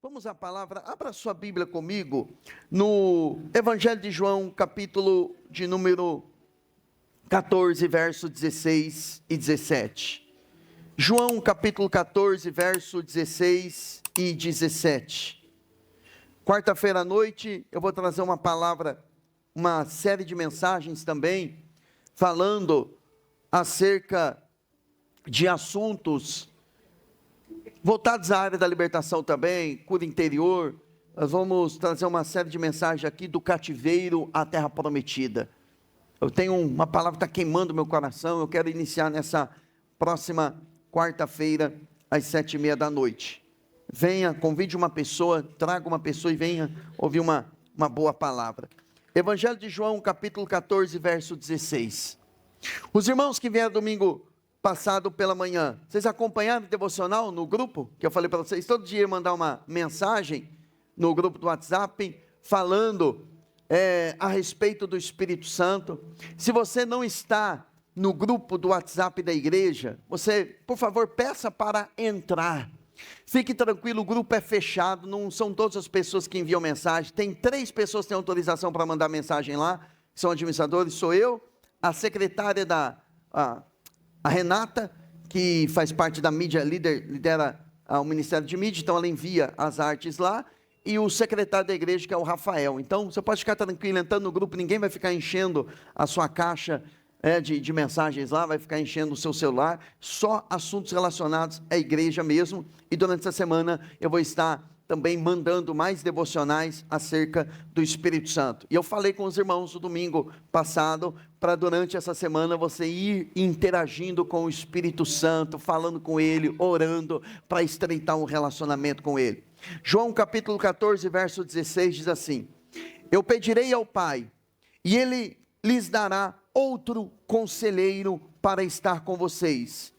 Vamos à palavra, abra sua Bíblia comigo, no Evangelho de João, capítulo de número 14, verso 16 e 17. João, capítulo 14, verso 16 e 17. Quarta-feira à noite, eu vou trazer uma palavra, uma série de mensagens também, falando acerca de assuntos voltados à área da libertação também, cura interior. Nós vamos trazer uma série de mensagens aqui do cativeiro à terra prometida. Eu tenho uma palavra que está queimando meu coração, eu quero iniciar nessa próxima quarta-feira, às 7h30 da noite. Venha, convide uma pessoa, traga uma pessoa e venha ouvir uma boa palavra. Evangelho de João, capítulo 14, verso 16. Os irmãos que vieram domingo passado pela manhã, vocês acompanharam o devocional no grupo? Que eu falei para vocês, todo dia mandar uma mensagem no grupo do WhatsApp, falando a respeito do Espírito Santo. Se você não está no grupo do WhatsApp da igreja, você, por favor, peça para entrar. Fique tranquilo, o grupo é fechado, não são todas as pessoas que enviam mensagem. Tem 3 pessoas que têm autorização para mandar mensagem lá, que são administradores, sou eu, a secretária a Renata, que faz parte da mídia, lidera o Ministério de Mídia, então ela envia as artes lá, e o secretário da igreja, que é o Rafael. Então, você pode ficar tranquilo, entrando no grupo, ninguém vai ficar enchendo a sua caixa de mensagens lá, vai ficar enchendo o seu celular, só assuntos relacionados à igreja mesmo, e durante essa semana eu vou estar também mandando mais devocionais acerca do Espírito Santo. E eu falei com os irmãos no domingo passado, para durante essa semana você ir interagindo com o Espírito Santo, falando com Ele, orando, para estreitar um relacionamento com Ele. João capítulo 14, verso 16 diz assim: eu pedirei ao Pai, e Ele lhes dará outro conselheiro para estar com vocês,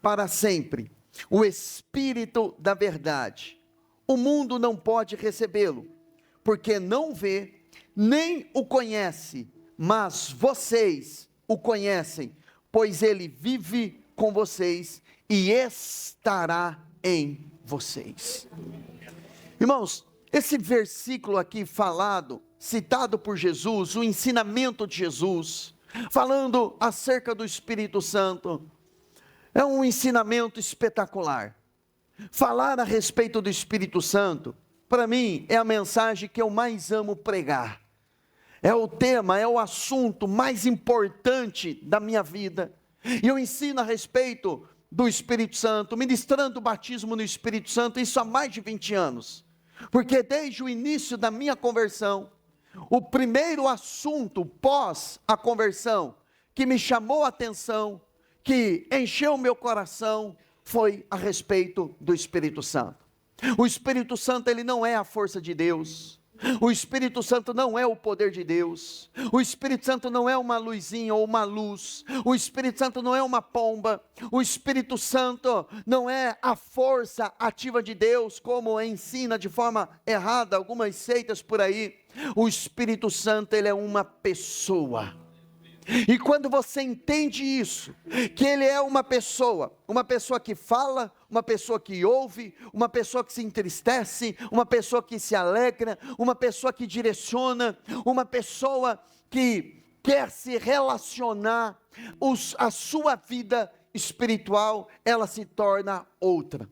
para sempre, o Espírito da verdade. O mundo não pode recebê-lo, porque não vê, nem o conhece, mas vocês o conhecem, pois ele vive com vocês e estará em vocês. Irmãos, esse versículo aqui falado, citado por Jesus, o ensinamento de Jesus, falando acerca do Espírito Santo, é um ensinamento espetacular. Falar a respeito do Espírito Santo, para mim, é a mensagem que eu mais amo pregar. É o tema, é o assunto mais importante da minha vida. E eu ensino a respeito do Espírito Santo, ministrando o batismo no Espírito Santo, isso há mais de 20 anos. Porque desde o início da minha conversão, o primeiro assunto pós a conversão, que me chamou a atenção, que encheu o meu coração, foi a respeito do Espírito Santo. O Espírito Santo, ele não é a força de Deus. O Espírito Santo não é o poder de Deus. O Espírito Santo não é uma luzinha ou uma luz. O Espírito Santo não é uma pomba. O Espírito Santo não é a força ativa de Deus, como ensina de forma errada algumas seitas por aí. O Espírito Santo, ele é uma pessoa. E quando você entende isso, que ele é uma pessoa que fala, uma pessoa que ouve, uma pessoa que se entristece, uma pessoa que se alegra, uma pessoa que direciona, uma pessoa que quer se relacionar, a sua vida espiritual, ela se torna outra.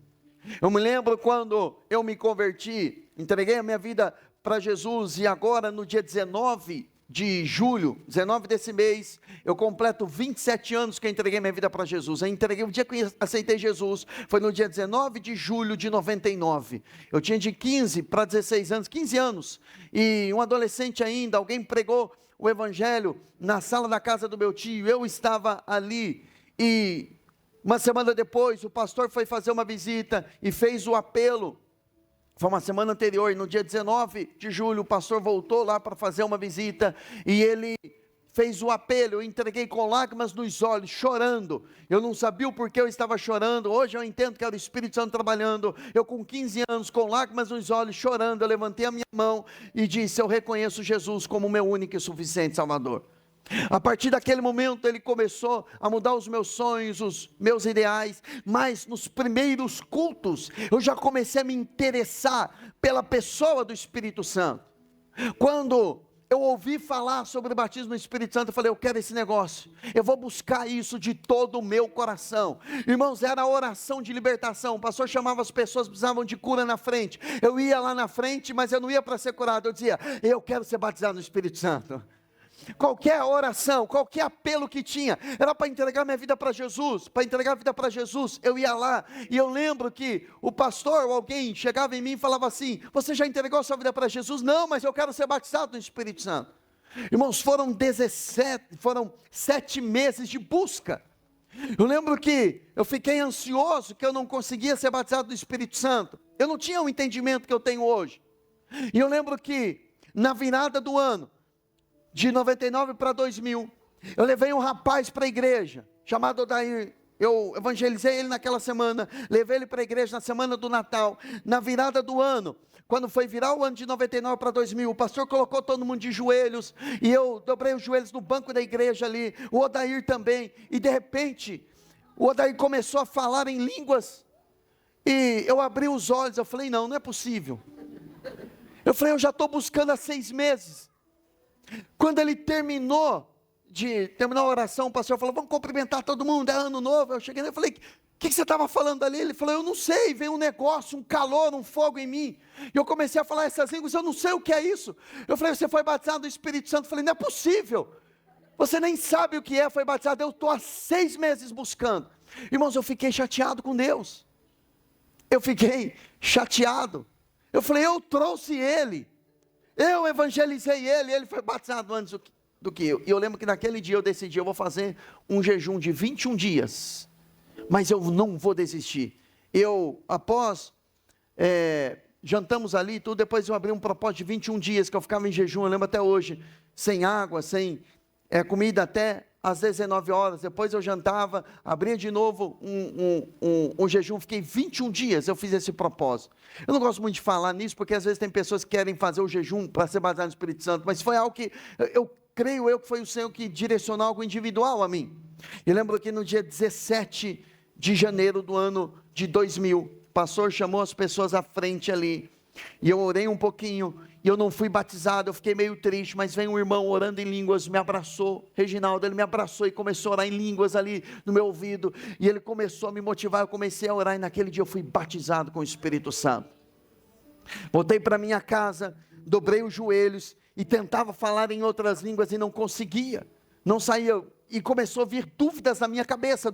Eu me lembro quando eu me converti, entreguei a minha vida para Jesus, e agora no dia 19 de julho, 19 desse mês, eu completo 27 anos que eu entreguei minha vida para Jesus. Eu entreguei o dia que eu aceitei Jesus, foi no dia 19 de julho de 99. Eu tinha de 15 para 16 anos, 15 anos, e um adolescente ainda. Alguém pregou o Evangelho na sala da casa do meu tio, eu estava ali, e uma semana depois, o pastor foi fazer uma visita, e fez o apelo. Foi uma semana anterior, no dia 19 de julho, o pastor voltou lá para fazer uma visita, e ele fez o apelo. Eu entreguei com lágrimas nos olhos, chorando. Eu não sabia o porquê eu estava chorando. Hoje eu entendo que era o Espírito Santo trabalhando. Eu com 15 anos, com lágrimas nos olhos, chorando, eu levantei a minha mão e disse: eu reconheço Jesus como meu único e suficiente Salvador. A partir daquele momento ele começou a mudar os meus sonhos, os meus ideais, mas nos primeiros cultos eu já comecei a me interessar pela pessoa do Espírito Santo. Quando eu ouvi falar sobre o batismo no Espírito Santo, eu falei, eu quero esse negócio, eu vou buscar isso de todo o meu coração. Irmãos, era a oração de libertação. O pastor chamava as pessoas que precisavam de cura na frente, eu ia lá na frente, mas eu não ia para ser curado, eu dizia, eu quero ser batizado no Espírito Santo. Qualquer oração, qualquer apelo que tinha, era para entregar minha vida para Jesus, para entregar a vida para Jesus, eu ia lá, e eu lembro que o pastor ou alguém chegava em mim e falava assim, você já entregou a sua vida para Jesus? Não, mas eu quero ser batizado no Espírito Santo. Irmãos, foram 7 meses de busca. Eu lembro que eu fiquei ansioso, que eu não conseguia ser batizado no Espírito Santo, eu não tinha o entendimento que eu tenho hoje, e eu lembro que na virada do ano, de 99 para 2000, eu levei um rapaz para a igreja, chamado Odair. Eu evangelizei ele naquela semana, levei ele para a igreja na semana do Natal. Na virada do ano, quando foi virar o ano de 99 para 2000, o pastor colocou todo mundo de joelhos, e eu dobrei os joelhos no banco da igreja ali, o Odair também, e de repente, o Odair começou a falar em línguas, e eu abri os olhos, eu falei, não é possível. Eu falei, eu já estou buscando há 6 meses, quando ele terminou a oração, o pastor falou, vamos cumprimentar todo mundo, é ano novo. Eu cheguei nele e falei, o que você estava falando ali? Ele falou, eu não sei, veio um negócio, um calor, um fogo em mim, e eu comecei a falar essas línguas, eu não sei o que é isso. Eu falei, você foi batizado no Espírito Santo? Eu falei, não é possível, você nem sabe o que é, foi batizado. Eu estou há 6 meses buscando. Irmãos, eu fiquei chateado com Deus, eu fiquei chateado, eu falei, eu trouxe ele, eu evangelizei ele, ele foi batizado antes do que eu. E eu lembro que naquele dia eu decidi, eu vou fazer um jejum de 21 dias, mas eu não vou desistir. Após jantamos ali e tudo, depois eu abri um propósito de 21 dias, que eu ficava em jejum, eu lembro até hoje, sem água, sem comida até às 19 horas, depois eu jantava, abria de novo um jejum, fiquei 21 dias, eu fiz esse propósito. Eu não gosto muito de falar nisso, porque às vezes tem pessoas que querem fazer o jejum para ser baseado no Espírito Santo, mas foi algo que, creio eu que foi o Senhor que direcionou algo individual a mim. Eu lembro que no dia 17 de janeiro do ano de 2000, o pastor chamou as pessoas à frente ali, e eu orei um pouquinho, e eu não fui batizado, eu fiquei meio triste, mas veio um irmão orando em línguas, me abraçou, Reginaldo, ele me abraçou e começou a orar em línguas ali no meu ouvido, e ele começou a me motivar, eu comecei a orar, e naquele dia eu fui batizado com o Espírito Santo. Voltei para minha casa, dobrei os joelhos, e tentava falar em outras línguas, e não conseguia, não saía, e começou a vir dúvidas na minha cabeça,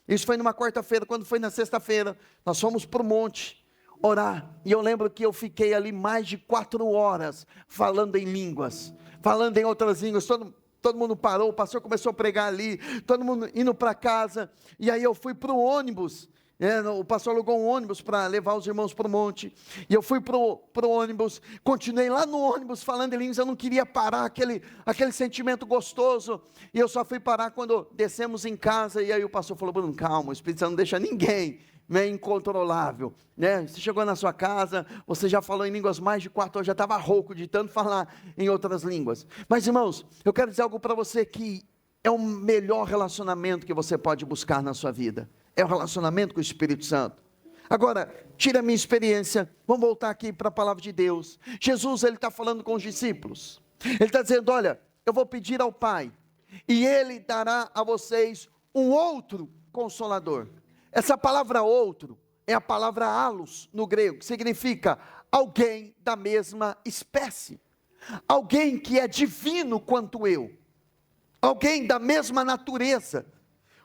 isso foi numa quarta-feira. Quando foi na sexta-feira, nós fomos para o monte, orar, e eu lembro que eu fiquei ali mais de 4 horas, falando em línguas, falando em outras línguas, todo mundo parou, o pastor começou a pregar ali, todo mundo indo para casa, e aí eu fui para o ônibus, o pastor alugou um ônibus para levar os irmãos para o monte, e eu fui para o ônibus, continuei lá no ônibus falando em línguas, eu não queria parar, aquele sentimento gostoso, e eu só fui parar quando descemos em casa, e aí o pastor falou, Bruno, calma, o Espírito Santo não deixa ninguém, é incontrolável, você chegou na sua casa, você já falou em línguas mais de 4 horas, já estava rouco de tanto falar em outras línguas. Mas irmãos, eu quero dizer algo para você, que é o melhor relacionamento que você pode buscar na sua vida, é o relacionamento com o Espírito Santo. Agora, tira a minha experiência, vamos voltar aqui para a palavra de Deus. Jesus, ele está falando com os discípulos, ele está dizendo, olha, eu vou pedir ao Pai, e Ele dará a vocês um outro Consolador. Essa palavra outro, é a palavra allos no grego, que significa alguém da mesma espécie, alguém que é divino quanto eu, alguém da mesma natureza.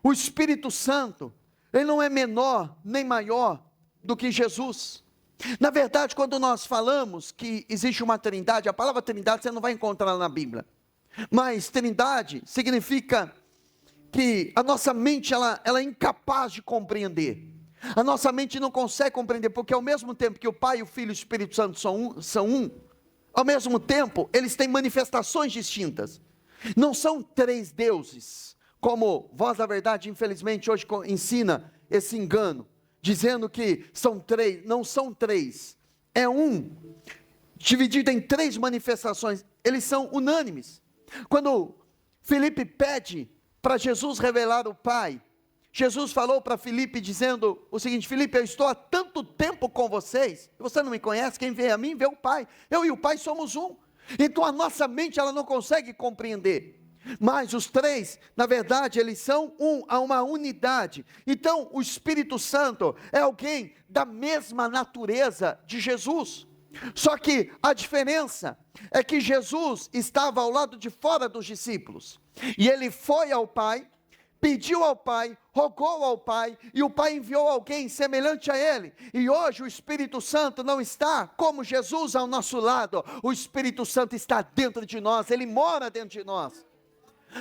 O Espírito Santo, ele não é menor nem maior do que Jesus. Na verdade, quando nós falamos que existe uma trindade, a palavra trindade você não vai encontrar na Bíblia, mas trindade significa que a nossa mente ela é incapaz de compreender, a nossa mente não consegue compreender, porque ao mesmo tempo que o Pai, o Filho e o Espírito Santo são um, ao mesmo tempo eles têm manifestações distintas, não são 3 deuses, como Voz da Verdade infelizmente hoje ensina esse engano, dizendo que são 3, não são 3, é um, dividido em 3 manifestações, eles são unânimes. Quando Filipe pede para Jesus revelar o Pai, Jesus falou para Filipe dizendo o seguinte: Filipe, eu estou há tanto tempo com vocês, você não me conhece, quem vê a mim vê o Pai, eu e o Pai somos um. Então a nossa mente ela não consegue compreender, mas os três, na verdade, eles são há uma unidade. Então o Espírito Santo é alguém da mesma natureza de Jesus, só que a diferença é que Jesus estava ao lado de fora dos discípulos, e ele foi ao Pai, pediu ao Pai, rogou ao Pai, e o Pai enviou alguém semelhante a ele. E hoje o Espírito Santo não está como Jesus ao nosso lado, o Espírito Santo está dentro de nós, ele mora dentro de nós.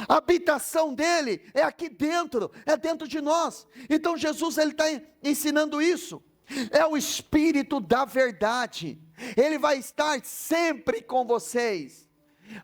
A habitação dele é aqui dentro, é dentro de nós. Então Jesus ele está ensinando isso. É o Espírito da verdade, ele vai estar sempre com vocês.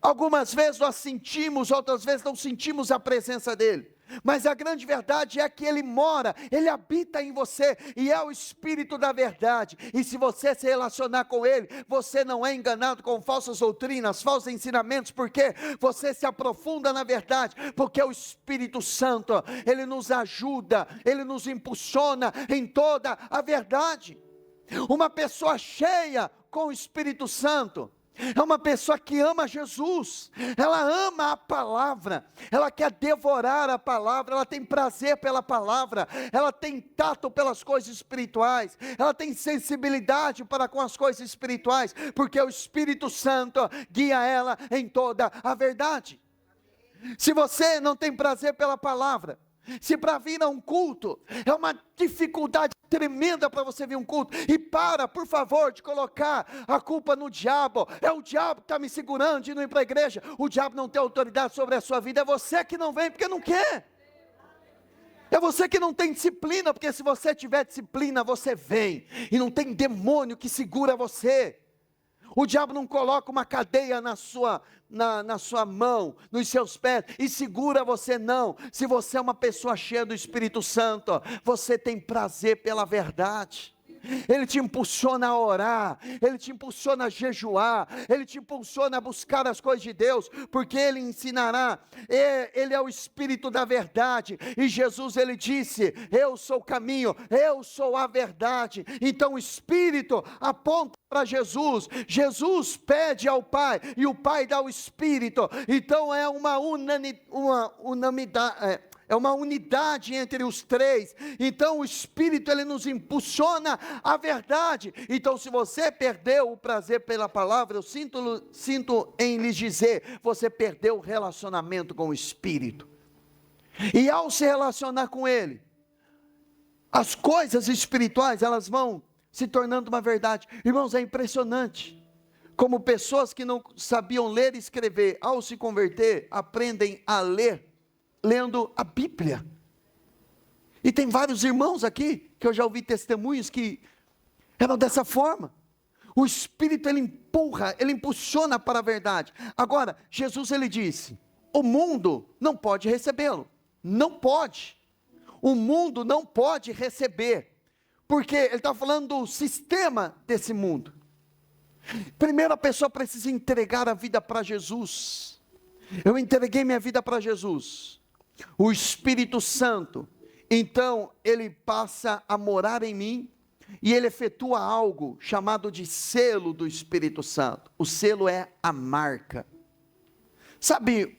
Algumas vezes nós sentimos, outras vezes não sentimos a presença dele, mas a grande verdade é que ele mora, ele habita em você, e é o Espírito da verdade. E se você se relacionar com ele, você não é enganado com falsas doutrinas, falsos ensinamentos, porque você se aprofunda na verdade, porque o Espírito Santo, ele nos ajuda, ele nos impulsiona em toda a verdade. Uma pessoa cheia com o Espírito Santo é uma pessoa que ama Jesus, ela ama a palavra, ela quer devorar a palavra, ela tem prazer pela palavra, ela tem tato pelas coisas espirituais, ela tem sensibilidade para com as coisas espirituais, porque o Espírito Santo guia ela em toda a verdade. Se você não tem prazer pela palavra, se para vir a um culto, é uma dificuldade tremenda para você vir a um culto, e por favor, de colocar a culpa no diabo, é o diabo que está me segurando de não ir para a igreja. O diabo não tem autoridade sobre a sua vida, é você que não vem porque não quer, é você que não tem disciplina, porque se você tiver disciplina, você vem, e não tem demônio que segura você. O diabo não coloca uma cadeia na sua mão, nos seus pés, e segura você, não. Se você é uma pessoa cheia do Espírito Santo, você tem prazer pela verdade. Ele te impulsiona a orar, ele te impulsiona a jejuar, ele te impulsiona a buscar as coisas de Deus, porque ele ensinará, ele é o Espírito da verdade, e Jesus ele disse: eu sou o caminho, eu sou a verdade. Então o Espírito aponta para Jesus, Jesus pede ao Pai, e o Pai dá o Espírito. Então é uma unanimidade, é uma unidade entre os três. Então o Espírito ele nos impulsiona à verdade. Então se você perdeu o prazer pela palavra, eu sinto em lhes dizer, você perdeu o relacionamento com o Espírito. E ao se relacionar com ele, as coisas espirituais elas vão se tornando uma verdade. Irmãos, é impressionante como pessoas que não sabiam ler e escrever, ao se converter, aprendem a ler lendo a Bíblia. E tem vários irmãos aqui, que eu já ouvi testemunhos que eram dessa forma. O Espírito ele empurra, ele impulsiona para a verdade. Agora, Jesus ele disse, o mundo não pode recebê-lo, não pode, o mundo não pode receber, porque ele está falando do sistema desse mundo. Primeiro a pessoa precisa entregar a vida para Jesus. Eu entreguei minha vida para Jesus, o Espírito Santo, então ele passa a morar em mim, e ele efetua algo chamado de selo do Espírito Santo. O selo é a marca. Sabe,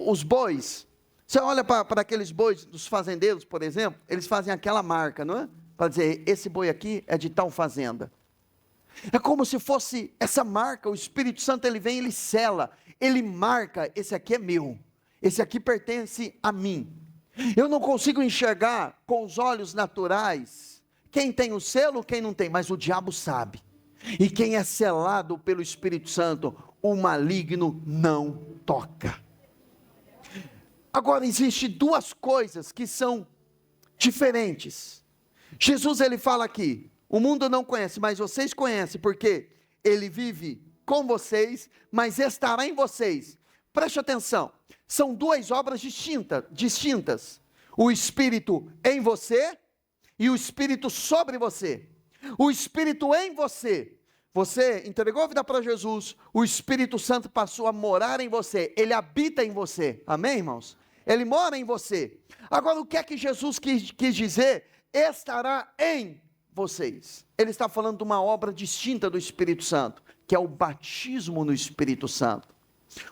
os bois, você olha para aqueles bois dos fazendeiros, por exemplo, eles fazem aquela marca, não é? Para dizer, esse boi aqui é de tal fazenda. É como se fosse essa marca. O Espírito Santo ele vem, ele sela, ele marca, esse aqui é meu, esse aqui pertence a mim. Eu não consigo enxergar com os olhos naturais quem tem o selo, quem não tem, mas o diabo sabe. E quem é selado pelo Espírito Santo, o maligno não toca. Agora existem duas coisas que são diferentes. Jesus ele fala aqui, o mundo não conhece, mas vocês conhecem, porque ele vive com vocês, mas estará em vocês. Preste atenção, são duas obras distintas. O Espírito em você e o Espírito sobre você. O Espírito em você você entregou a vida para Jesus, o Espírito Santo passou a morar em você, ele habita em você, amém, irmãos? Ele mora em você. Agora, o que é que Jesus quis dizer? Estará em vocês. Ele está falando de uma obra distinta do Espírito Santo, que é o batismo no Espírito Santo.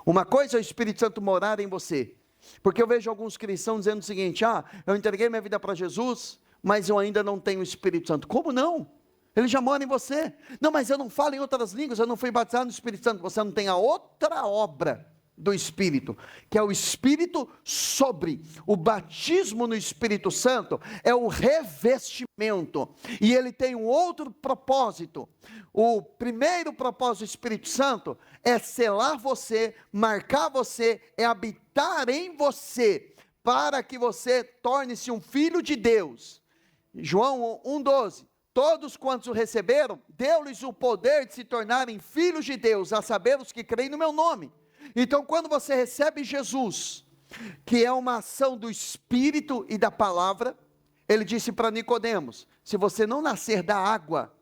Uma coisa é o Espírito Santo morar em você, porque eu vejo alguns cristãos dizendo o seguinte: eu entreguei minha vida para Jesus, mas eu ainda não tenho o Espírito Santo. Como não? Ele já mora em você. Não, mas eu não falo em outras línguas, eu não fui batizado no Espírito Santo. Você não tem a outra obra do Espírito, que é o Espírito sobre. O batismo no Espírito Santo é o revestimento, e ele tem um outro propósito. O primeiro propósito do Espírito Santo é selar você, marcar você, é habitar em você, para que você torne-se um filho de Deus. João 1,12, todos quantos o receberam, deu-lhes o poder de se tornarem filhos de Deus, a saber os que creem no meu nome. Então, quando você recebe Jesus, que é uma ação do Espírito e da palavra, ele disse para Nicodemos: se você não nascer da água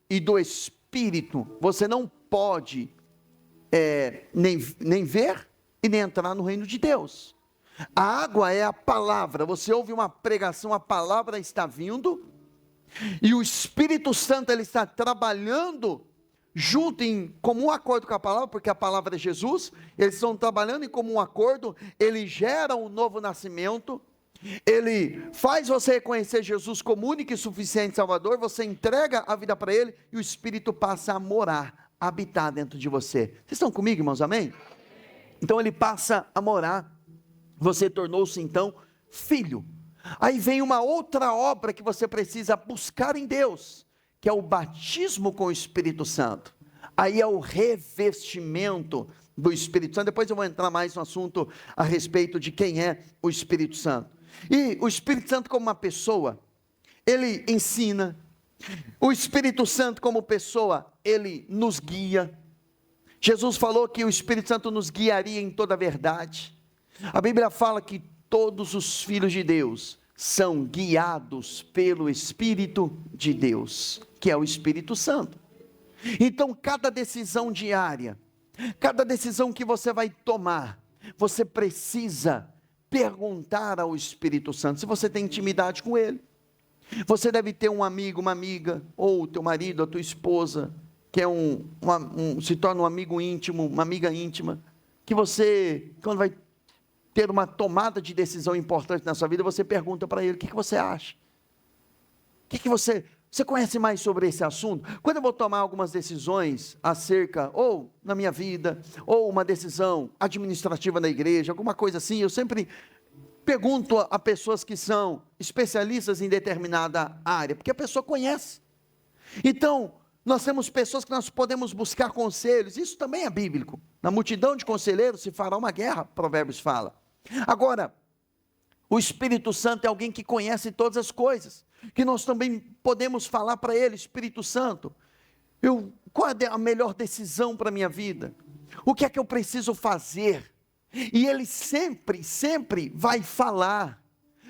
e do Espírito, você não pode nem ver e nem entrar no reino de Deus. A água é a palavra. Você ouve uma pregação, a palavra está vindo, e o Espírito Santo ele está trabalhando junto em comum acordo com a palavra, porque a palavra é Jesus. Eles estão trabalhando em comum acordo. Ele gera um novo nascimento, ele faz você reconhecer Jesus como único e suficiente Salvador. Você entrega a vida para ele, e o Espírito passa a morar, a habitar dentro de você. Vocês estão comigo, irmãos? Amém? Então ele passa a morar. Você tornou-se então filho. Aí vem uma outra obra que você precisa buscar em Deus, que é o batismo com o Espírito Santo. Aí é o revestimento do Espírito Santo. Depois eu vou entrar mais no assunto a respeito de quem é o Espírito Santo. E o Espírito Santo como uma pessoa, ele ensina. O Espírito Santo como pessoa, ele nos guia. Jesus falou que o Espírito Santo nos guiaria em toda a verdade. A Bíblia fala que todos os filhos de Deus são guiados pelo Espírito de Deus, que é o Espírito Santo. Então, cada decisão diária, cada decisão que você vai tomar, você precisa perguntar ao Espírito Santo, se você tem intimidade com ele. Você deve ter um amigo, uma amiga, ou teu marido, a tua esposa, que é se torna um amigo íntimo, uma amiga íntima, que você, quando vai ter uma tomada de decisão importante na sua vida, você pergunta para ele: o que você acha? O que você conhece mais sobre esse assunto? Quando eu vou tomar algumas decisões acerca, ou na minha vida, ou uma decisão administrativa na igreja, alguma coisa assim, eu sempre pergunto a pessoas que são especialistas em determinada área, porque a pessoa conhece. Então, nós temos pessoas que nós podemos buscar conselhos, isso também é bíblico. Na multidão de conselheiros se fará uma guerra, Provérbios fala. Agora, o Espírito Santo é alguém que conhece todas as coisas, que nós também podemos falar para ele: Espírito Santo, qual é a melhor decisão para a minha vida? O que é que eu preciso fazer? E ele sempre, sempre vai falar,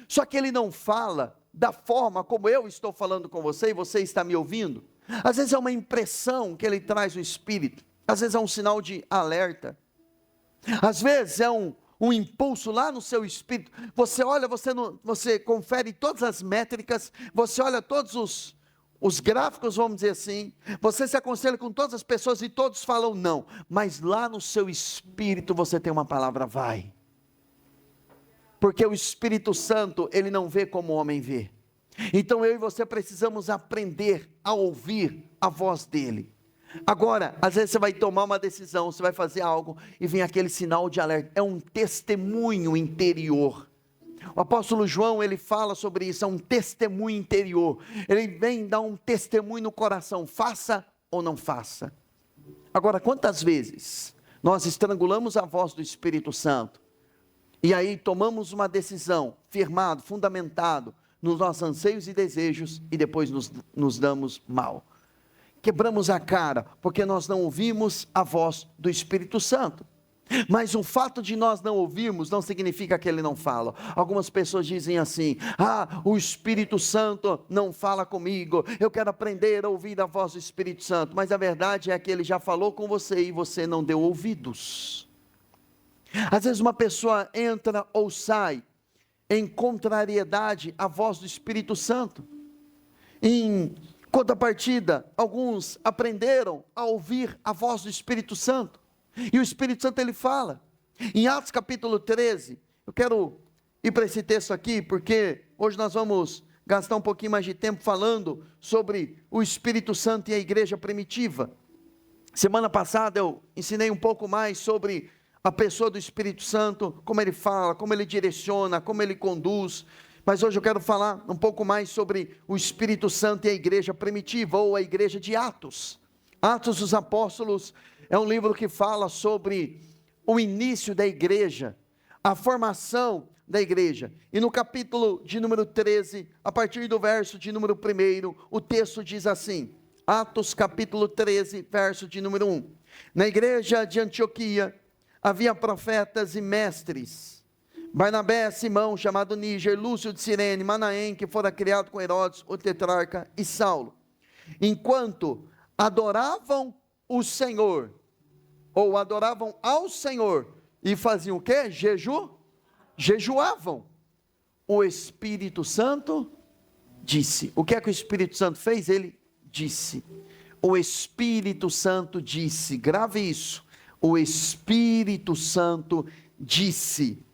só que ele não fala da forma como eu estou falando com você e você está me ouvindo. Às vezes é uma impressão que ele traz no Espírito, às vezes é um sinal de alerta, às vezes é um impulso lá no seu espírito. Você olha, você confere todas as métricas, você olha todos os gráficos, vamos dizer assim, você se aconselha com todas as pessoas e todos falam não, mas lá no seu espírito você tem uma palavra: vai. Porque o Espírito Santo, ele não vê como o homem vê. Então eu e você precisamos aprender a ouvir a voz dele. Agora, às vezes você vai tomar uma decisão, você vai fazer algo e vem aquele sinal de alerta, é um testemunho interior. O apóstolo João, ele fala sobre isso, é um testemunho interior. Ele vem dar um testemunho no coração: faça ou não faça. Agora, quantas vezes nós estrangulamos a voz do Espírito Santo e aí tomamos uma decisão firmado, fundamentado nos nossos anseios e desejos, e depois nos damos mal? Quebramos a cara, porque nós não ouvimos a voz do Espírito Santo. Mas o fato de nós não ouvirmos não significa que ele não fala. Algumas pessoas dizem assim: o Espírito Santo não fala comigo, eu quero aprender a ouvir a voz do Espírito Santo. Mas a verdade é que ele já falou com você e você não deu ouvidos. Às vezes uma pessoa entra ou sai em contrariedade à voz do Espírito Santo. Em contrapartida, alguns aprenderam a ouvir a voz do Espírito Santo. E o Espírito Santo ele fala, em Atos capítulo 13, eu quero ir para esse texto aqui, porque hoje nós vamos gastar um pouquinho mais de tempo falando sobre o Espírito Santo e a igreja primitiva. Semana passada eu ensinei um pouco mais sobre a pessoa do Espírito Santo, como ele fala, como ele direciona, como ele conduz, mas hoje eu quero falar um pouco mais sobre o Espírito Santo e a igreja primitiva, ou a igreja de Atos. Atos dos Apóstolos é um livro que fala sobre o início da igreja, a formação da igreja. E no capítulo de número 13, a partir do verso de número 1, o texto diz assim, Atos capítulo 13, verso de número 1. Na igreja de Antioquia, havia profetas e mestres, Barnabé, Simão, chamado Níger, Lúcio de Cirene, Manaém, que fora criado com Herodes, o tetrarca, e Saulo. Enquanto adoravam o Senhor, ou adoravam ao Senhor, e faziam o quê? Jejuavam. O Espírito Santo disse. O que é que o Espírito Santo fez? Ele disse. O Espírito Santo disse. Grave isso. O Espírito Santo disse: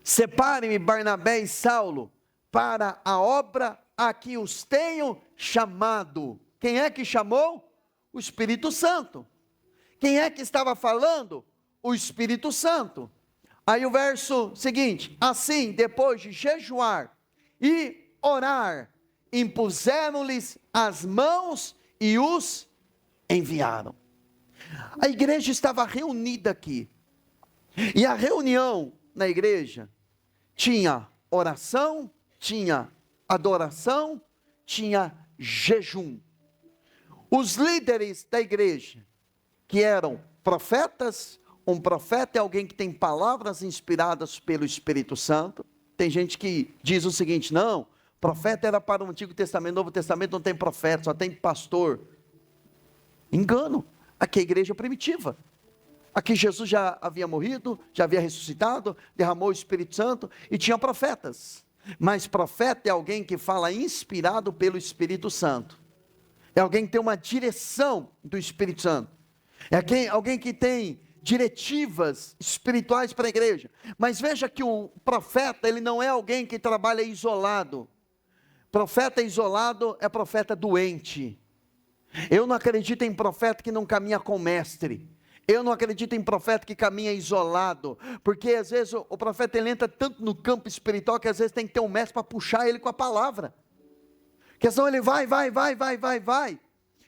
separem-me Barnabé e Saulo para a obra a que os tenho chamado. Quem é que chamou? O Espírito Santo. Quem é que estava falando? O Espírito Santo. Aí o verso seguinte: assim, depois de jejuar e orar, impuseram-lhes as mãos e os enviaram. A igreja estava reunida aqui, e a reunião na igreja tinha oração, tinha adoração, tinha jejum. Os líderes da igreja, que eram profetas, um profeta é alguém que tem palavras inspiradas pelo Espírito Santo. Tem gente que diz o seguinte: não, profeta era para o Antigo Testamento, Novo Testamento não tem profeta, só tem pastor. Engano. Aqui é a igreja primitiva. Aqui Jesus já havia morrido, já havia ressuscitado, derramou o Espírito Santo e tinha profetas. Mas profeta é alguém que fala inspirado pelo Espírito Santo. É alguém que tem uma direção do Espírito Santo. É alguém que tem diretivas espirituais para a igreja. Mas veja que o profeta, ele não é alguém que trabalha isolado. Profeta isolado é profeta doente. Eu não acredito em profeta que não caminha com o mestre. Eu não acredito em profeta que caminha isolado, porque às vezes o profeta ele entra tanto no campo espiritual que às vezes tem que ter um mestre para puxar ele com a palavra. Porque senão ele vai,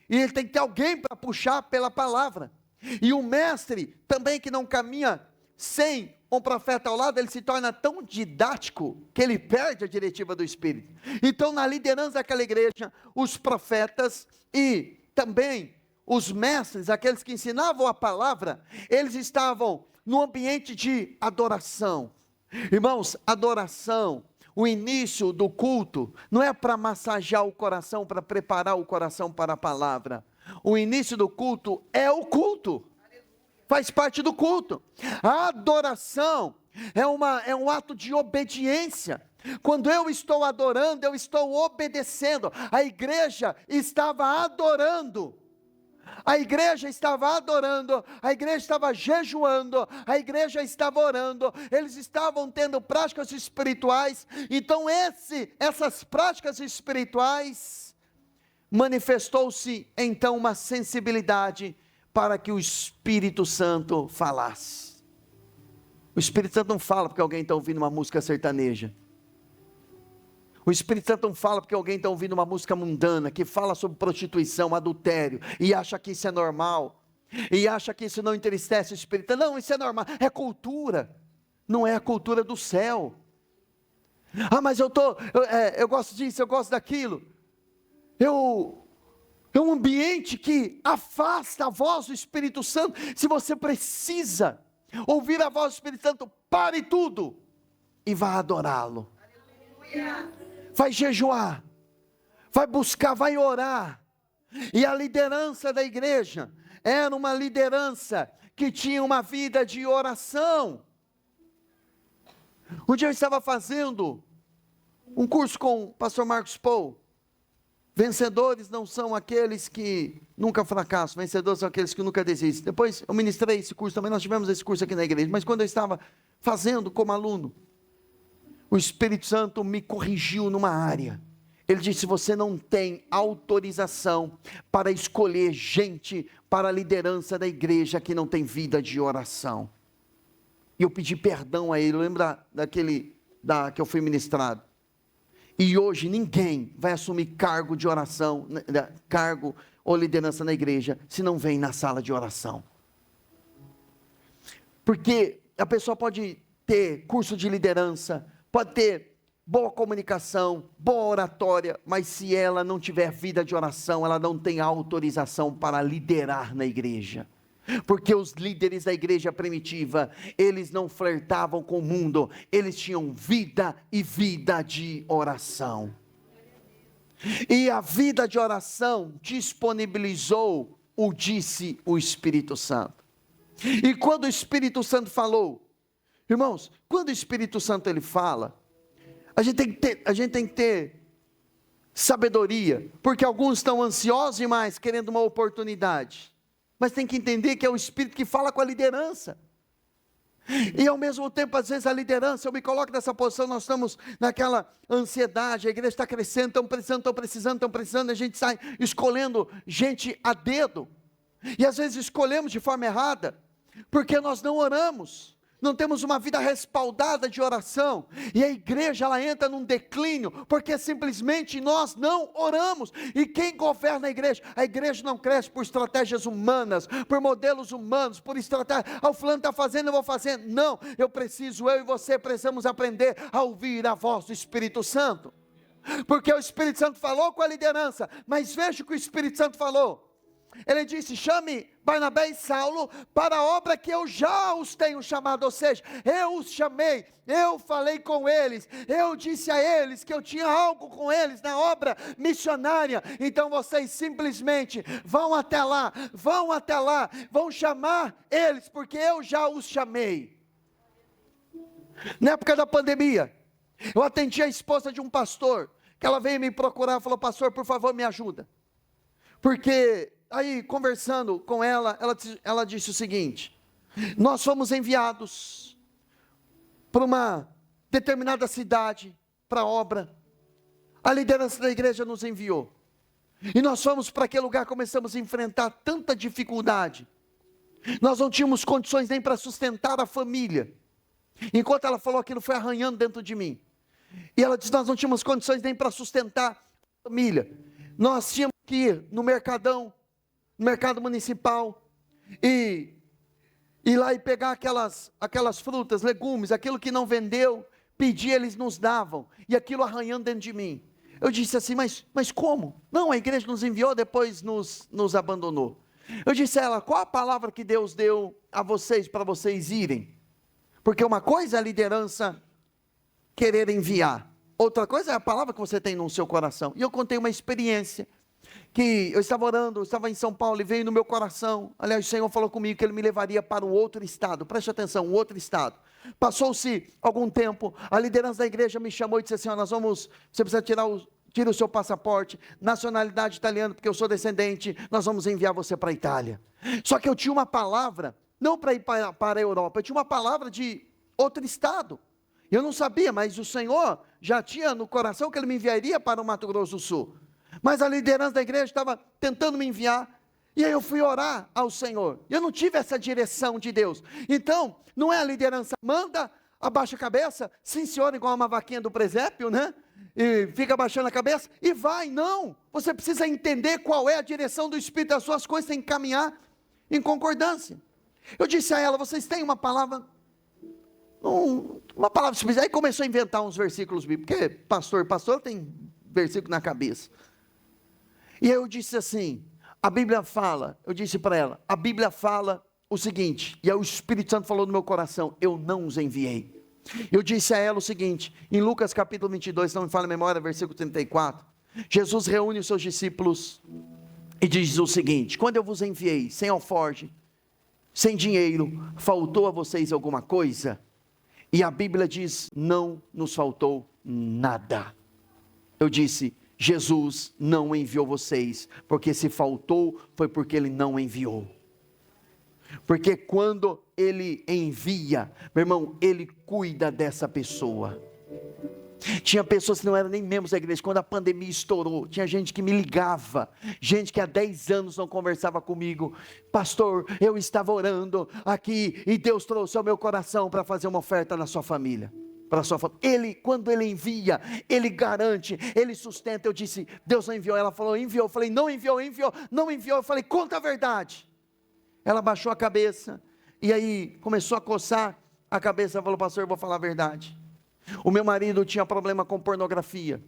e ele tem que ter alguém para puxar pela palavra. E o mestre também que não caminha sem um profeta ao lado, ele se torna tão didático que ele perde a diretiva do Espírito. Então, na liderança daquela igreja, os profetas e também os mestres, aqueles que ensinavam a palavra, eles estavam no ambiente de adoração. Irmãos, adoração, o início do culto, não é para massagear o coração, para preparar o coração para a palavra. O início do culto é o culto. Faz parte do culto. A adoração é um ato de obediência. Quando eu estou adorando, eu estou obedecendo. A igreja estava adorando. A igreja estava adorando, a igreja estava jejuando, a igreja estava orando, eles estavam tendo práticas espirituais. Então essas práticas espirituais manifestou-se então uma sensibilidade para que o Espírito Santo falasse. O Espírito Santo não fala porque alguém está ouvindo uma música sertaneja. O Espírito Santo não fala porque alguém está ouvindo uma música mundana, que fala sobre prostituição, adultério, e acha que isso é normal, e acha que isso não entristece o Espírito. Não, isso é normal, é cultura, não é a cultura do céu. Mas eu gosto disso, eu gosto daquilo. É um ambiente que afasta a voz do Espírito Santo. Se você precisa ouvir a voz do Espírito Santo, pare tudo e vá adorá-lo. Vai jejuar, vai buscar, vai orar. E a liderança da igreja era uma liderança que tinha uma vida de oração. Um dia eu estava fazendo um curso com o pastor Marcos Paul. Vencedores não são aqueles que nunca fracassam, vencedores são aqueles que nunca desistem. Depois eu ministrei esse curso também, nós tivemos esse curso aqui na igreja, mas quando eu estava fazendo como aluno, o Espírito Santo me corrigiu numa área. Ele disse: você não tem autorização para escolher gente para a liderança da igreja que não tem vida de oração. E eu pedi perdão a ele, lembra que eu fui ministrado. E hoje ninguém vai assumir cargo de oração, cargo ou liderança na igreja, se não vem na sala de oração. Porque a pessoa pode ter curso de liderança, pode ter boa comunicação, boa oratória, mas se ela não tiver vida de oração, ela não tem autorização para liderar na igreja. Porque os líderes da igreja primitiva, eles não flertavam com o mundo, eles tinham vida e vida de oração. E a vida de oração disponibilizou disse o Espírito Santo. E quando o Espírito Santo falou, irmãos, quando o Espírito Santo ele fala, a gente tem que ter sabedoria, porque alguns estão ansiosos demais, querendo uma oportunidade. Mas tem que entender que é o Espírito que fala com a liderança. E ao mesmo tempo, às vezes a liderança, eu me coloco nessa posição, nós estamos naquela ansiedade, a igreja está crescendo, estão precisando, a gente sai escolhendo gente a dedo. E às vezes escolhemos de forma errada, porque nós não oramos. Não temos uma vida respaldada de oração, e a igreja ela entra num declínio, porque simplesmente nós não oramos. E quem governa a igreja não cresce por estratégias humanas, por modelos humanos, por estratégia, o fulano está fazendo, eu vou fazer. Não, eu e você precisamos aprender a ouvir a voz do Espírito Santo, porque o Espírito Santo falou com a liderança, mas veja o que o Espírito Santo falou. Ele disse: chame Barnabé e Saulo para a obra que eu já os tenho chamado. Ou seja, eu os chamei, eu falei com eles, eu disse a eles que eu tinha algo com eles na obra missionária. Então vocês simplesmente vão até lá, vão chamar eles, porque eu já os chamei. Na época da pandemia, eu atendi a esposa de um pastor, que ela veio me procurar e falou: pastor, por favor, me ajuda. Porque aí, conversando com ela disse o seguinte: nós fomos enviados para uma determinada cidade, para a obra, a liderança da igreja nos enviou, e nós fomos para aquele lugar, começamos a enfrentar tanta dificuldade, nós não tínhamos condições nem para sustentar a família. Enquanto ela falou, aquilo foi arranhando dentro de mim, e ela disse: nós não tínhamos condições nem para sustentar a família, nós tínhamos que ir no mercado municipal, e ir lá e pegar aquelas frutas, legumes, aquilo que não vendeu, pedir, eles nos davam, e aquilo arranhando dentro de mim. Eu disse assim: mas como? Não, a igreja nos enviou, depois nos abandonou. Eu disse a ela: qual a palavra que Deus deu a vocês, para vocês irem? Porque uma coisa é a liderança querer enviar, outra coisa é a palavra que você tem no seu coração. E eu contei uma experiência, que eu estava orando, eu estava em São Paulo, e veio no meu coração, aliás, o Senhor falou comigo que Ele me levaria para um outro estado, preste atenção, um outro estado. Passou-se algum tempo, a liderança da igreja me chamou e disse assim: você precisa tira o seu passaporte, nacionalidade italiana, porque eu sou descendente, nós vamos enviar você para a Itália. Só que eu tinha uma palavra, não para ir para a Europa, eu tinha uma palavra de outro estado, eu não sabia, mas o Senhor já tinha no coração que Ele me enviaria para o Mato Grosso do Sul. Mas a liderança da igreja estava tentando me enviar, e aí eu fui orar ao Senhor, eu não tive essa direção de Deus. Então, não é a liderança manda, abaixa a cabeça, sim senhor, igual uma vaquinha do presépio, né? E fica abaixando a cabeça, e vai. Não, você precisa entender qual é a direção do Espírito, as suas coisas têm que caminhar em concordância. Eu disse a ela: vocês têm uma palavra, uma palavra especial. Aí começou a inventar uns versículos bíblicos, porque pastor tem versículo na cabeça. E aí eu disse assim, a Bíblia fala, eu disse para ela, a Bíblia fala o seguinte, e aí o Espírito Santo falou no meu coração, eu não os enviei. Eu disse a ela o seguinte, em Lucas capítulo 22, não me falha a memória, versículo 34, Jesus reúne os seus discípulos e diz o seguinte, quando eu vos enviei, sem alforje, sem dinheiro, faltou a vocês alguma coisa? E a Bíblia diz, não nos faltou nada. Eu disse, Jesus não enviou vocês, porque se faltou, foi porque Ele não enviou. Porque quando Ele envia, meu irmão, Ele cuida dessa pessoa. Tinha pessoas que não eram nem membros da igreja, quando a pandemia estourou, tinha gente que me ligava, gente que há 10 anos não conversava comigo, pastor, eu estava orando aqui, e Deus trouxe ao meu coração para fazer uma oferta na sua família, para a sua família. Ele, quando Ele envia, Ele garante, Ele sustenta. Eu disse, Deus não enviou, ela falou, enviou, eu falei, não enviou, não enviou, eu falei, conta a verdade. Ela baixou a cabeça, e aí começou a coçar a cabeça, falou, pastor, eu vou falar a verdade. O meu marido tinha problema com pornografia,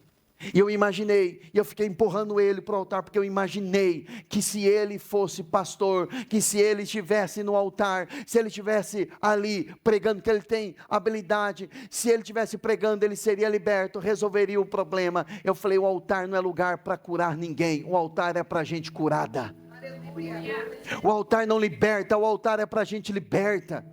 e eu imaginei, e eu fiquei empurrando ele para o altar, porque eu imaginei, que se ele fosse pastor, que se ele estivesse no altar, se ele estivesse ali, pregando, que ele tem habilidade, se ele estivesse pregando, ele seria liberto, resolveria o problema. Eu falei, o altar não é lugar para curar ninguém, o altar é para gente curada, o altar não liberta, o altar é para gente liberta,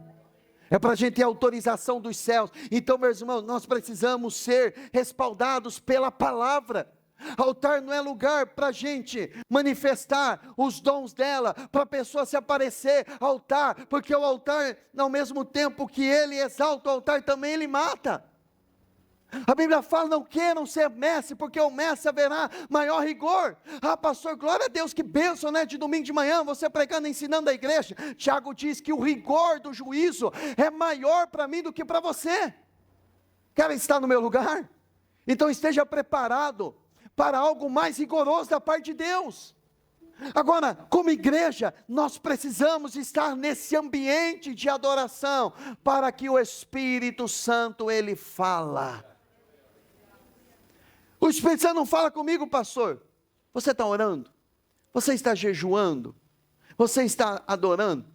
é para a gente ter autorização dos céus. Então, meus irmãos, nós precisamos ser respaldados pela palavra. Altar não é lugar para a gente manifestar os dons dela, para a pessoa se aparecer. Altar, porque o altar, ao mesmo tempo que ele exalta o altar, também ele mata. A Bíblia fala, não queiram ser mestre, porque o mestre haverá maior rigor. Ah, pastor, glória a Deus, que bênção, né? De domingo de manhã, você pregando, ensinando a igreja. Tiago diz que o rigor do juízo é maior para mim do que para você. Quer estar no meu lugar? Então esteja preparado para algo mais rigoroso da parte de Deus. Agora, como igreja, nós precisamos estar nesse ambiente de adoração, para que o Espírito Santo, ele fala. O Espírito Santo não fala comigo, pastor. Você está orando? Você está jejuando? Você está adorando?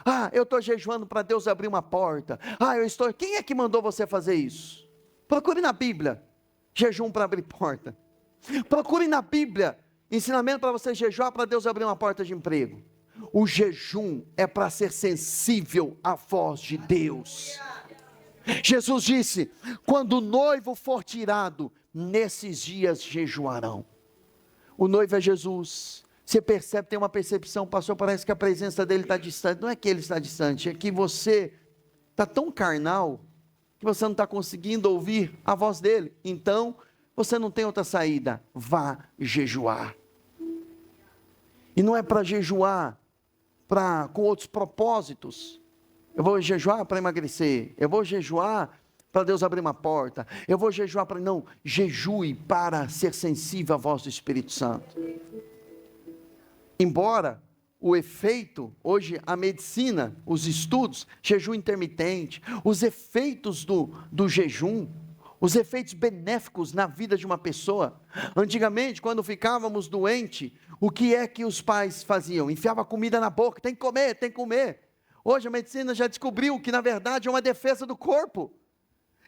Ah, eu estou jejuando para Deus abrir uma porta. Ah, eu estou... Quem é que mandou você fazer isso? Procure na Bíblia, jejum para abrir porta. Procure na Bíblia, ensinamento para você jejuar para Deus abrir uma porta de emprego. O jejum é para ser sensível à voz de Deus. Jesus disse, quando o noivo for tirado, nesses dias jejuarão. O noivo é Jesus. Você percebe, tem uma percepção, pastor, parece que a presença dele está distante. Não é que ele está distante, é que você está tão carnal, que você não está conseguindo ouvir a voz dele. Então, você não tem outra saída, vá jejuar. E não é para jejuar com outros propósitos. Eu vou jejuar para emagrecer, eu vou jejuar para Deus abrir uma porta, eu vou jejuar para... Não, jejue para ser sensível à voz do Espírito Santo. Embora o efeito, hoje a medicina, os estudos, jejum intermitente, os efeitos do jejum, os efeitos benéficos na vida de uma pessoa. Antigamente, quando ficávamos doentes, o que é que os pais faziam? Enfiava comida na boca, tem que comer, tem que comer. Hoje a medicina já descobriu que na verdade é uma defesa do corpo.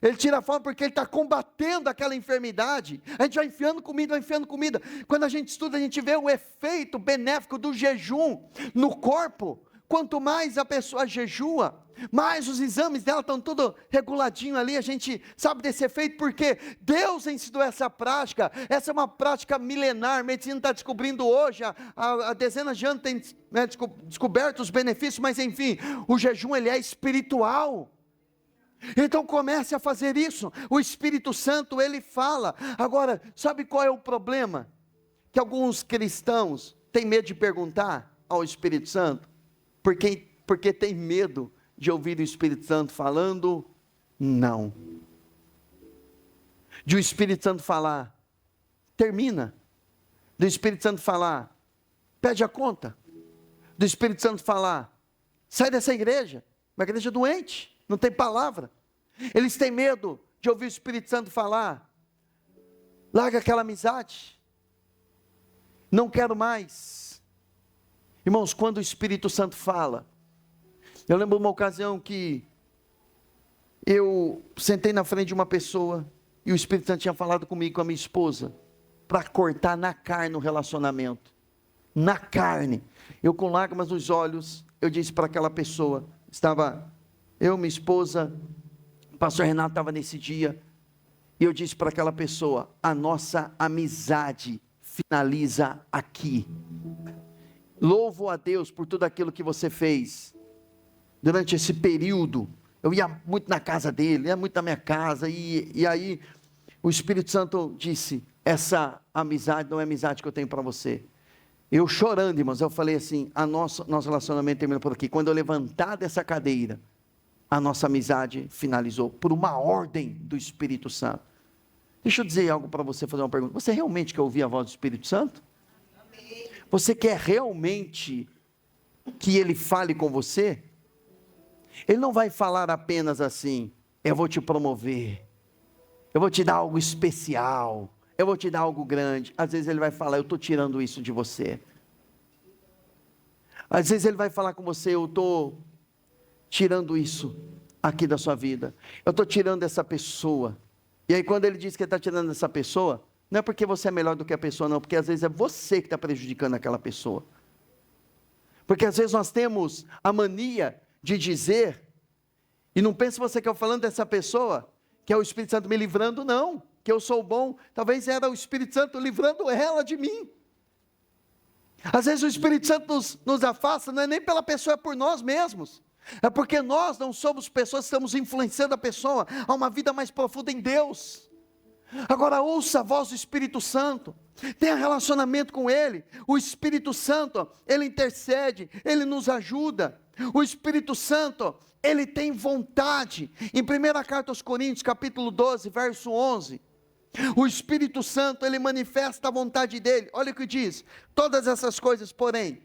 Ele tira a fome porque ele está combatendo aquela enfermidade. A gente vai enfiando comida, vai enfiando comida. Quando a gente estuda, a gente vê o efeito benéfico do jejum no corpo. Quanto mais a pessoa jejua, mais os exames dela estão tudo reguladinho ali. A gente sabe desse efeito porque Deus ensinou essa prática. Essa é uma prática milenar. A medicina está descobrindo hoje. Há dezenas de anos tem descoberto os benefícios. Mas enfim, o jejum ele é espiritual. Então comece a fazer isso. O Espírito Santo ele fala. Agora, sabe qual é o problema? Que alguns cristãos têm medo de perguntar ao Espírito Santo, porque tem medo de ouvir o Espírito Santo falando não. De o Espírito Santo falar, termina. Do Espírito Santo falar, pede a conta. Do Espírito Santo falar, sai dessa igreja, uma igreja doente, não tem palavra. Eles têm medo de ouvir o Espírito Santo falar, larga aquela amizade. Não quero mais. Irmãos, quando o Espírito Santo fala, eu lembro uma ocasião que eu sentei na frente de uma pessoa e o Espírito Santo tinha falado comigo, com a minha esposa, para cortar na carne o relacionamento. Na carne. Eu com lágrimas nos olhos, eu disse para aquela pessoa, estava eu, minha esposa, o pastor Renato estava nesse dia, e eu disse para aquela pessoa, a nossa amizade finaliza aqui. Louvo a Deus por tudo aquilo que você fez, durante esse período. Eu ia muito na casa dele, ia muito na minha casa, e aí o Espírito Santo disse, essa amizade não é a amizade que eu tenho para você. Eu chorando, irmãos, eu falei assim, nosso relacionamento termina por aqui. Quando eu levantar dessa cadeira, a nossa amizade finalizou, por uma ordem do Espírito Santo. Deixa eu dizer algo para você, fazer uma pergunta. Você realmente quer ouvir a voz do Espírito Santo? Você quer realmente que ele fale com você? Ele não vai falar apenas assim, eu vou te promover, eu vou te dar algo especial, eu vou te dar algo grande. Às vezes ele vai falar, eu estou tirando isso de você. Às vezes ele vai falar com você, eu estou tirando isso aqui da sua vida. Eu estou tirando essa pessoa. E aí quando ele diz que ele está tirando essa pessoa, não é porque você é melhor do que a pessoa, não, porque às vezes é você que está prejudicando aquela pessoa. Porque às vezes nós temos a mania de dizer, e não pense você que eu falando dessa pessoa, que é o Espírito Santo me livrando, não, que eu sou bom. Talvez era o Espírito Santo livrando ela de mim. Às vezes o Espírito Santo nos afasta, não é nem pela pessoa, é por nós mesmos. É porque nós não somos pessoas que estamos influenciando a pessoa a uma vida mais profunda em Deus. Agora ouça a voz do Espírito Santo, tenha relacionamento com Ele. O Espírito Santo, Ele intercede, Ele nos ajuda. O Espírito Santo, Ele tem vontade. Em 1 carta aos Coríntios, capítulo 12, verso 11, o Espírito Santo, Ele manifesta a vontade dEle. Olha o que diz, todas essas coisas, porém,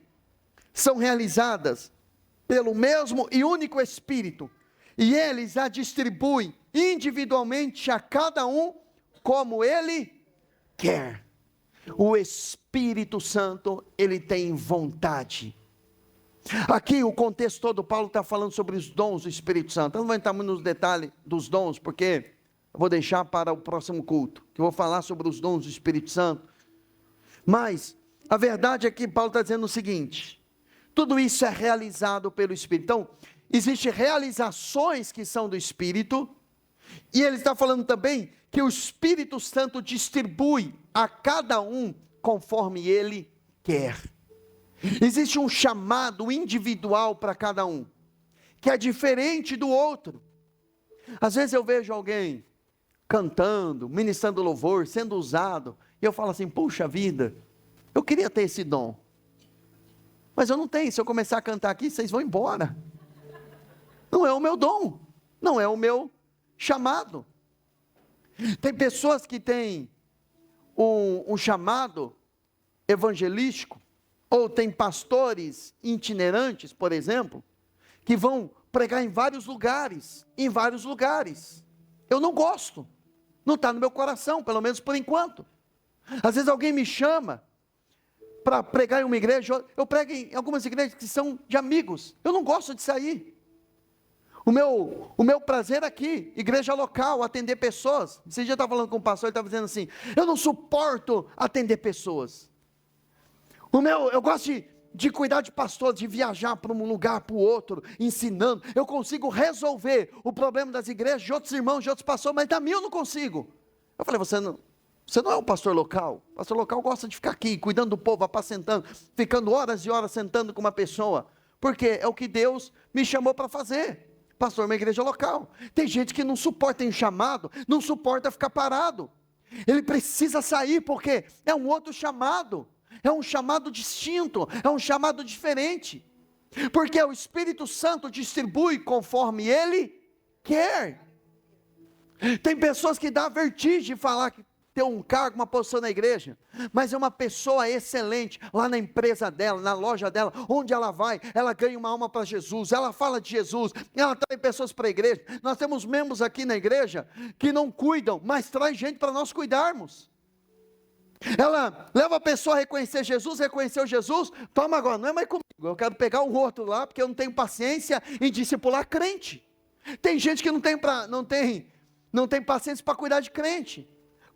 são realizadas pelo mesmo e único Espírito, e Ele a distribui individualmente a cada um, como Ele quer. O Espírito Santo, Ele tem vontade. Aqui o contexto todo, Paulo está falando sobre os dons do Espírito Santo. Eu não vou entrar muito nos detalhes dos dons, porque eu vou deixar para o próximo culto, que eu vou falar sobre os dons do Espírito Santo. Mas a verdade é que Paulo está dizendo o seguinte, tudo isso é realizado pelo Espírito. Então, existem realizações que são do Espírito, e ele está falando também que o Espírito Santo distribui a cada um conforme ele quer. Existe um chamado individual para cada um, que é diferente do outro. Às vezes eu vejo alguém cantando, ministrando louvor, sendo usado, e eu falo assim, puxa vida, eu queria ter esse dom, mas eu não tenho. Se eu começar a cantar aqui, vocês vão embora. Não é o meu dom, não é o meu chamado. Tem pessoas que têm um chamado evangelístico, ou tem pastores itinerantes, por exemplo, que vão pregar em vários lugares, eu não gosto, não está no meu coração, pelo menos por enquanto. Às vezes alguém me chama para pregar em uma igreja, eu prego em algumas igrejas que são de amigos, eu não gosto de sair. O meu prazer aqui, igreja local, atender pessoas. Você já estava falando com o pastor, ele estava dizendo assim, eu não suporto atender pessoas. Eu gosto de cuidar de pastores, de viajar para um lugar, para o outro, ensinando. Eu consigo resolver o problema das igrejas, de outros irmãos, de outros pastores, mas da minha eu não consigo. Eu falei, você não é um pastor local. O pastor local gosta de ficar aqui, cuidando do povo, apacentando, ficando horas e horas sentando com uma pessoa, porque é o que Deus me chamou para fazer. Pastor, uma igreja local. Tem gente que não suporta, tem chamado, não suporta ficar parado. Ele precisa sair, porque é um outro chamado. É um chamado distinto, é um chamado diferente, porque o Espírito Santo distribui conforme Ele quer. Tem pessoas que dá vertigem de falar que tem um cargo, uma posição na igreja, mas é uma pessoa excelente, lá na empresa dela, na loja dela, onde ela vai, ela ganha uma alma para Jesus, ela fala de Jesus, ela traz pessoas para a igreja. Nós temos membros aqui na igreja, que não cuidam, mas traz gente para nós cuidarmos. Ela leva a pessoa a reconhecer Jesus, reconheceu Jesus, toma agora, não é mais comigo, eu quero pegar um outro lá, porque eu não tenho paciência em discipular crente. Tem gente que não tem paciência para cuidar de crente,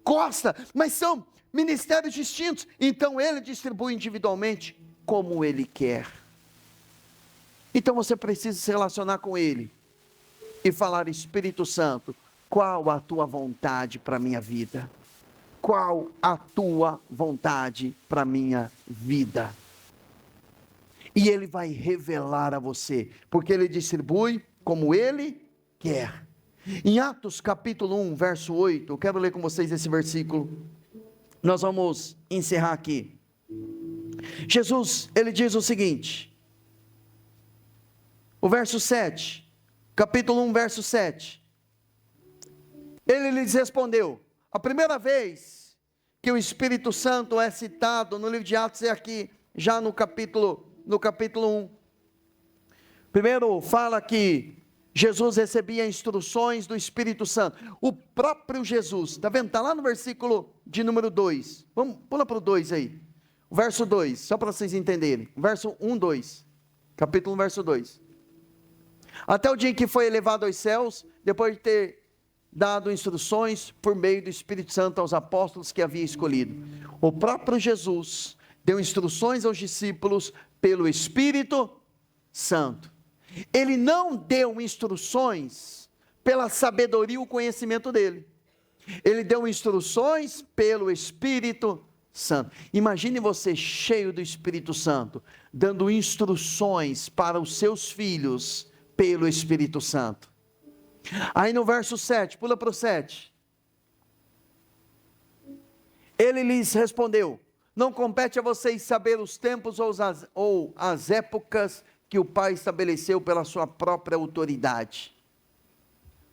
gosta, mas são ministérios distintos, então ele distribui individualmente como ele quer. Então você precisa se relacionar com ele e falar: Espírito Santo, qual a tua vontade para a minha vida? Qual a tua vontade para a minha vida? E ele vai revelar a você, porque ele distribui como ele quer. Em Atos capítulo 1, verso 8, eu quero ler com vocês esse versículo, nós vamos encerrar aqui. Jesus, ele diz o seguinte, o verso 7, capítulo 1, verso 7, ele lhes respondeu. A primeira vez que o Espírito Santo é citado no livro de Atos é aqui, já no capítulo 1. Primeiro fala que Jesus recebia instruções do Espírito Santo. O próprio Jesus, está vendo? Está lá no versículo de número 2. Vamos, pula para o 2 aí. O verso 2, só para vocês entenderem. Verso 1, 2. Capítulo 1, verso 2. Até o dia em que foi elevado aos céus, depois de ter dado instruções por meio do Espírito Santo aos apóstolos que havia escolhido. O próprio Jesus deu instruções aos discípulos pelo Espírito Santo. Ele não deu instruções pela sabedoria e o conhecimento dele. Ele deu instruções pelo Espírito Santo. Imagine você cheio do Espírito Santo, dando instruções para os seus filhos pelo Espírito Santo. Aí no verso 7, pula para o 7. Ele lhes respondeu: não compete a vocês saber os tempos ou as épocas que o Pai estabeleceu pela sua própria autoridade,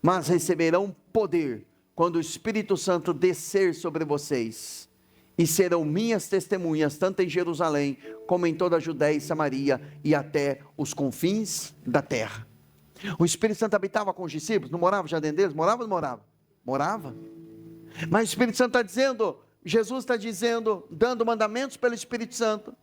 mas receberão poder quando o Espírito Santo descer sobre vocês, e serão minhas testemunhas, tanto em Jerusalém, como em toda a Judéia e Samaria, e até os confins da terra. O Espírito Santo habitava com os discípulos, não morava já dentro deles? Morava ou não morava? Morava. Mas o Espírito Santo está dizendo, Jesus está dizendo, dando mandamentos pelo Espírito Santo,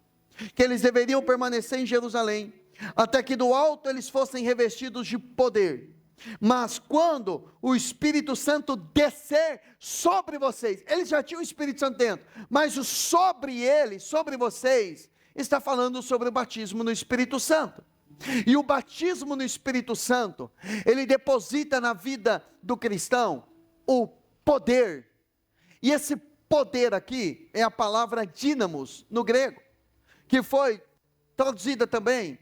que eles deveriam permanecer em Jerusalém, até que do alto eles fossem revestidos de poder. Mas quando o Espírito Santo descer sobre vocês, eles já tinham o Espírito Santo dentro, mas o sobre eles, sobre vocês, está falando sobre o batismo no Espírito Santo. E o batismo no Espírito Santo, ele deposita na vida do cristão o poder. E esse poder aqui é a palavra dínamos no grego, que foi traduzida também,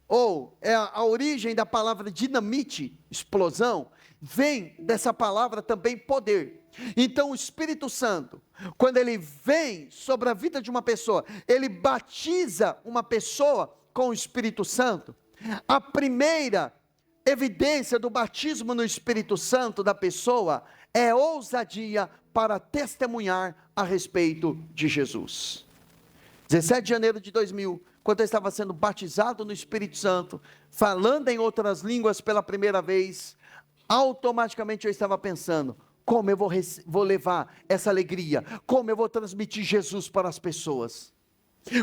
ou é a origem da palavra dinamite, explosão, vem dessa palavra também poder. Então o Espírito Santo, quando ele vem sobre a vida de uma pessoa, ele batiza uma pessoa com o Espírito Santo. A primeira evidência do batismo no Espírito Santo da pessoa é ousadia para testemunhar a respeito de Jesus. 17 de janeiro de 2000, quando eu estava sendo batizado no Espírito Santo, falando em outras línguas pela primeira vez, automaticamente eu estava pensando: como eu vou levar essa alegria, como eu vou transmitir Jesus para as pessoas,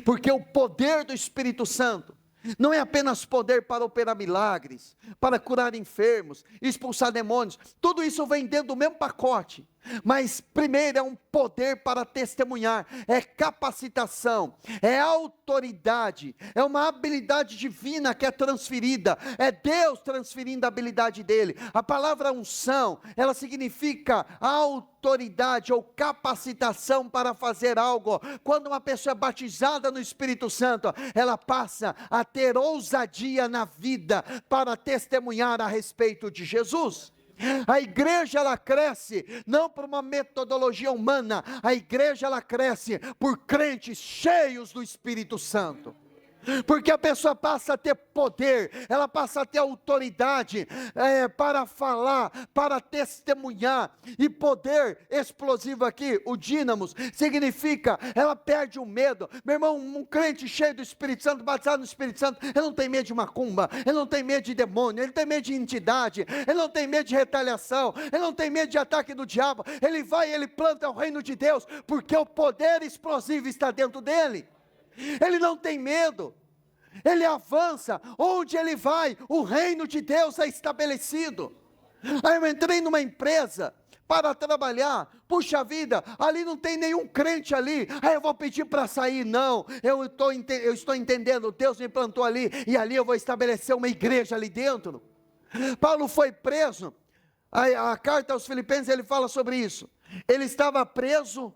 porque o poder do Espírito Santo não é apenas poder para operar milagres, para curar enfermos, expulsar demônios, tudo isso vem dentro do mesmo pacote, mas primeiro é um poder para testemunhar, é capacitação, é autoridade, é uma habilidade divina que é transferida, é Deus transferindo a habilidade dele. A palavra unção, ela significa autoridade ou capacitação para fazer algo. Quando uma pessoa é batizada no Espírito Santo, ela passa a ter ousadia na vida para testemunhar a respeito de Jesus. A igreja ela cresce não por uma metodologia humana, a igreja ela cresce por crentes cheios do Espírito Santo. Porque a pessoa passa a ter poder, ela passa a ter autoridade para falar, para testemunhar. E poder explosivo aqui, o dínamos, significa, ela perde o medo. Meu irmão, um crente cheio do Espírito Santo, batizado no Espírito Santo, ele não tem medo de macumba, ele não tem medo de demônio, ele não tem medo de entidade, ele não tem medo de retaliação, ele não tem medo de ataque do diabo. Ele vai e ele planta o reino de Deus, porque o poder explosivo está dentro dele. Ele não tem medo, ele avança, onde ele vai, o reino de Deus é estabelecido. Aí eu entrei numa empresa para trabalhar, puxa vida, ali não tem nenhum crente ali, aí eu vou pedir para sair, não, eu estou entendendo, Deus me plantou ali, e ali eu vou estabelecer uma igreja ali dentro. Paulo foi preso, a carta aos Filipenses ele fala sobre isso, ele estava preso,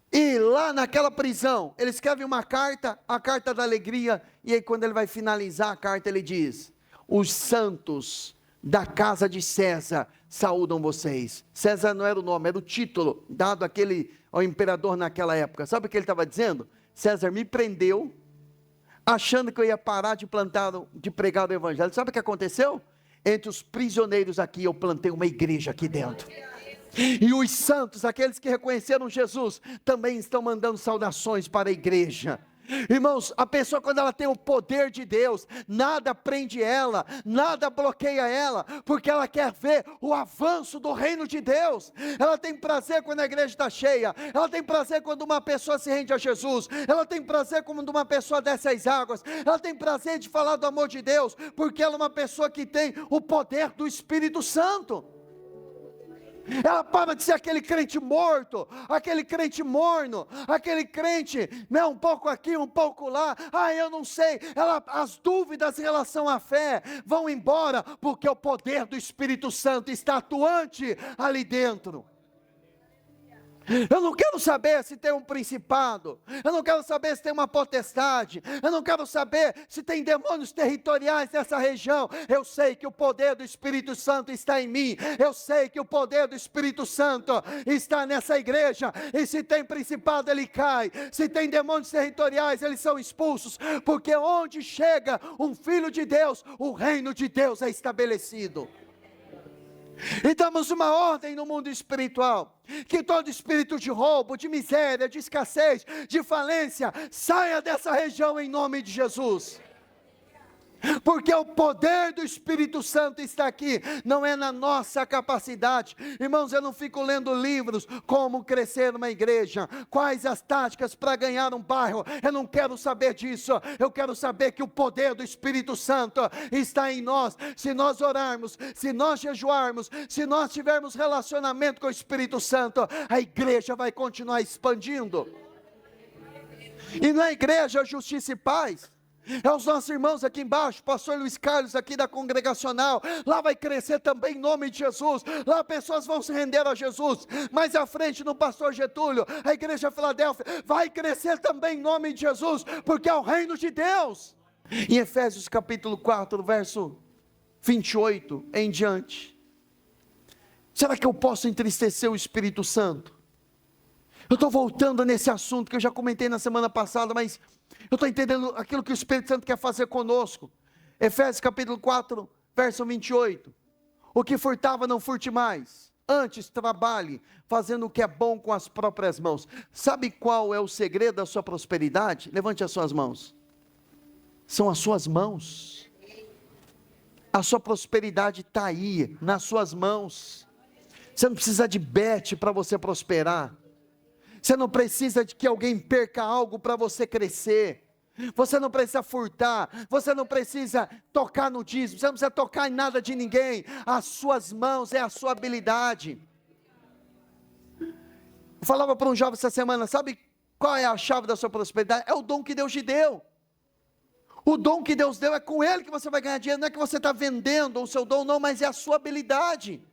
e lá naquela prisão, ele escreve uma carta, a carta da alegria, e aí quando ele vai finalizar a carta, ele diz: os santos da casa de César saúdam vocês. César não era o nome, era o título dado ao imperador naquela época. Sabe o que ele estava dizendo? César me prendeu, achando que eu ia parar de pregar o evangelho. Sabe o que aconteceu? Entre os prisioneiros aqui, eu plantei uma igreja aqui dentro. E os santos, aqueles que reconheceram Jesus, também estão mandando saudações para a igreja. Irmãos, a pessoa quando ela tem o poder de Deus, nada prende ela, nada bloqueia ela, porque ela quer ver o avanço do reino de Deus. Ela tem prazer quando a igreja está cheia, ela tem prazer quando uma pessoa se rende a Jesus, ela tem prazer quando uma pessoa desce as águas, ela tem prazer de falar do amor de Deus, porque ela é uma pessoa que tem o poder do Espírito Santo. Ela para de ser aquele crente morto, aquele crente morno, aquele crente, né, um pouco aqui, um pouco lá, eu não sei, as dúvidas em relação à fé vão embora, porque o poder do Espírito Santo está atuante ali dentro. Eu não quero saber se tem um principado, eu não quero saber se tem uma potestade, eu não quero saber se tem demônios territoriais nessa região. Eu sei que o poder do Espírito Santo está em mim, eu sei que o poder do Espírito Santo está nessa igreja, e se tem principado ele cai, se tem demônios territoriais eles são expulsos, porque onde chega um filho de Deus, o reino de Deus é estabelecido. E damos uma ordem no mundo espiritual, que todo espírito de roubo, de miséria, de escassez, de falência, saia dessa região em nome de Jesus. Porque o poder do Espírito Santo está aqui, não é na nossa capacidade. Irmãos, eu não fico lendo livros, como crescer numa igreja, quais as táticas para ganhar um bairro, eu não quero saber disso, eu quero saber que o poder do Espírito Santo está em nós. Se nós orarmos, se nós jejuarmos, se nós tivermos relacionamento com o Espírito Santo, a igreja vai continuar expandindo. E na igreja, justiça e paz, é os nossos irmãos aqui embaixo, pastor Luiz Carlos aqui da congregacional, lá vai crescer também em nome de Jesus, lá pessoas vão se render a Jesus, mais à frente no pastor Getúlio, a igreja Filadélfia, vai crescer também em nome de Jesus, porque é o reino de Deus. Em Efésios capítulo 4, verso 28 em diante, será que eu posso entristecer o Espírito Santo? Eu estou voltando nesse assunto que eu já comentei na semana passada, mas eu estou entendendo aquilo que o Espírito Santo quer fazer conosco. Efésios capítulo 4, verso 28. O que furtava não furte mais, antes trabalhe, fazendo o que é bom com as próprias mãos. Sabe qual é o segredo da sua prosperidade? Levante as suas mãos. São as suas mãos. A sua prosperidade está aí, nas suas mãos. Você não precisa de bet para você prosperar. Você não precisa de que alguém perca algo para você crescer. Você não precisa furtar, você não precisa tocar no dízimo, você não precisa tocar em nada de ninguém. As suas mãos é a sua habilidade. Eu falava para um jovem essa semana, sabe qual é a chave da sua prosperidade? É o dom que Deus te deu. O dom que Deus deu é com ele que você vai ganhar dinheiro, não é que você está vendendo o seu dom, não, mas é a sua habilidade.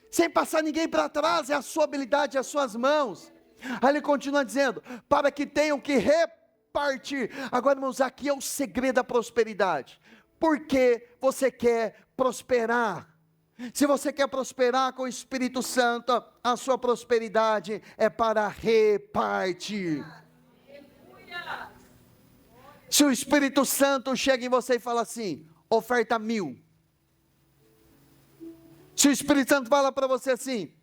Sem passar ninguém para trás, é a sua habilidade, é as suas mãos. Aí ele continua dizendo, para que tenham que repartir. Agora, irmãos, aqui é o segredo da prosperidade. Porque você quer prosperar. Se você quer prosperar com o Espírito Santo, a sua prosperidade é para repartir. Se o Espírito Santo chega em você e fala assim, oferta 1.000. Se o Espírito Santo fala para você assim,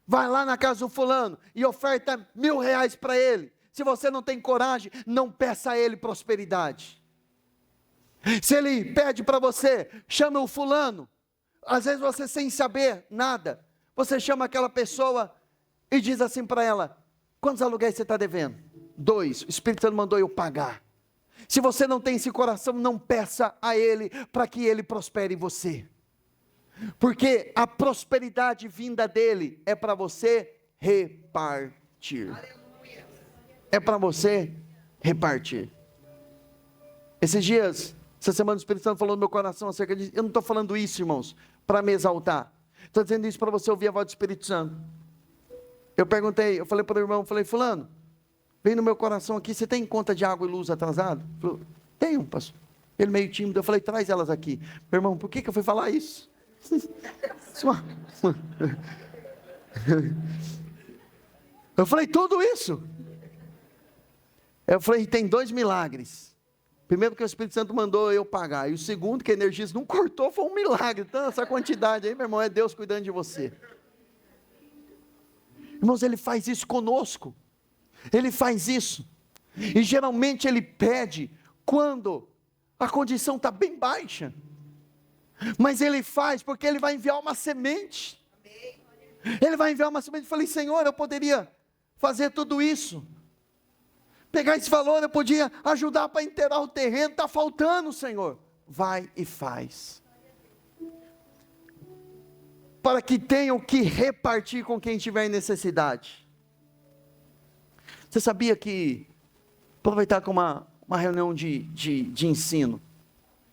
vai lá na casa do fulano e oferta R$1.000 para ele. Se você não tem coragem, não peça a ele prosperidade. Se ele pede para você, chama o fulano. Às vezes você sem saber nada, você chama aquela pessoa e diz assim para ela, quantos aluguéis você está devendo? 2, o Espírito Santo mandou eu pagar. Se você não tem esse coração, não peça a ele para que ele prospere em você. Porque a prosperidade vinda dele é para você repartir. É para você repartir. Esses dias, essa semana o Espírito Santo falou no meu coração acerca disso. Eu não estou falando isso, irmãos, para me exaltar. Estou dizendo isso para você ouvir a voz do Espírito Santo. Eu falei para o irmão, fulano, vem no meu coração aqui, você tem conta de água e luz atrasado? Ele falou, tenho, pastor. Ele meio tímido, eu falei, traz elas aqui. Meu irmão, por que eu fui falar isso? Eu falei, tudo isso. Eu falei, tem 2 milagres. Primeiro que o Espírito Santo mandou eu pagar. E o segundo que a Energisa não cortou, foi um milagre. Então essa quantidade aí, meu irmão, é Deus cuidando de você. Irmãos, Ele faz isso conosco. Ele faz isso, e geralmente Ele pede, quando a condição está bem baixa, mas Ele faz, porque Ele vai enviar uma semente, Ele vai enviar uma semente. Eu falei, Senhor, eu poderia fazer tudo isso, pegar esse valor, eu podia ajudar para inteirar o terreno, está faltando, Senhor, vai e faz, para que tenham que repartir com quem tiver necessidade. Você sabia que, aproveitar com uma reunião de ensino,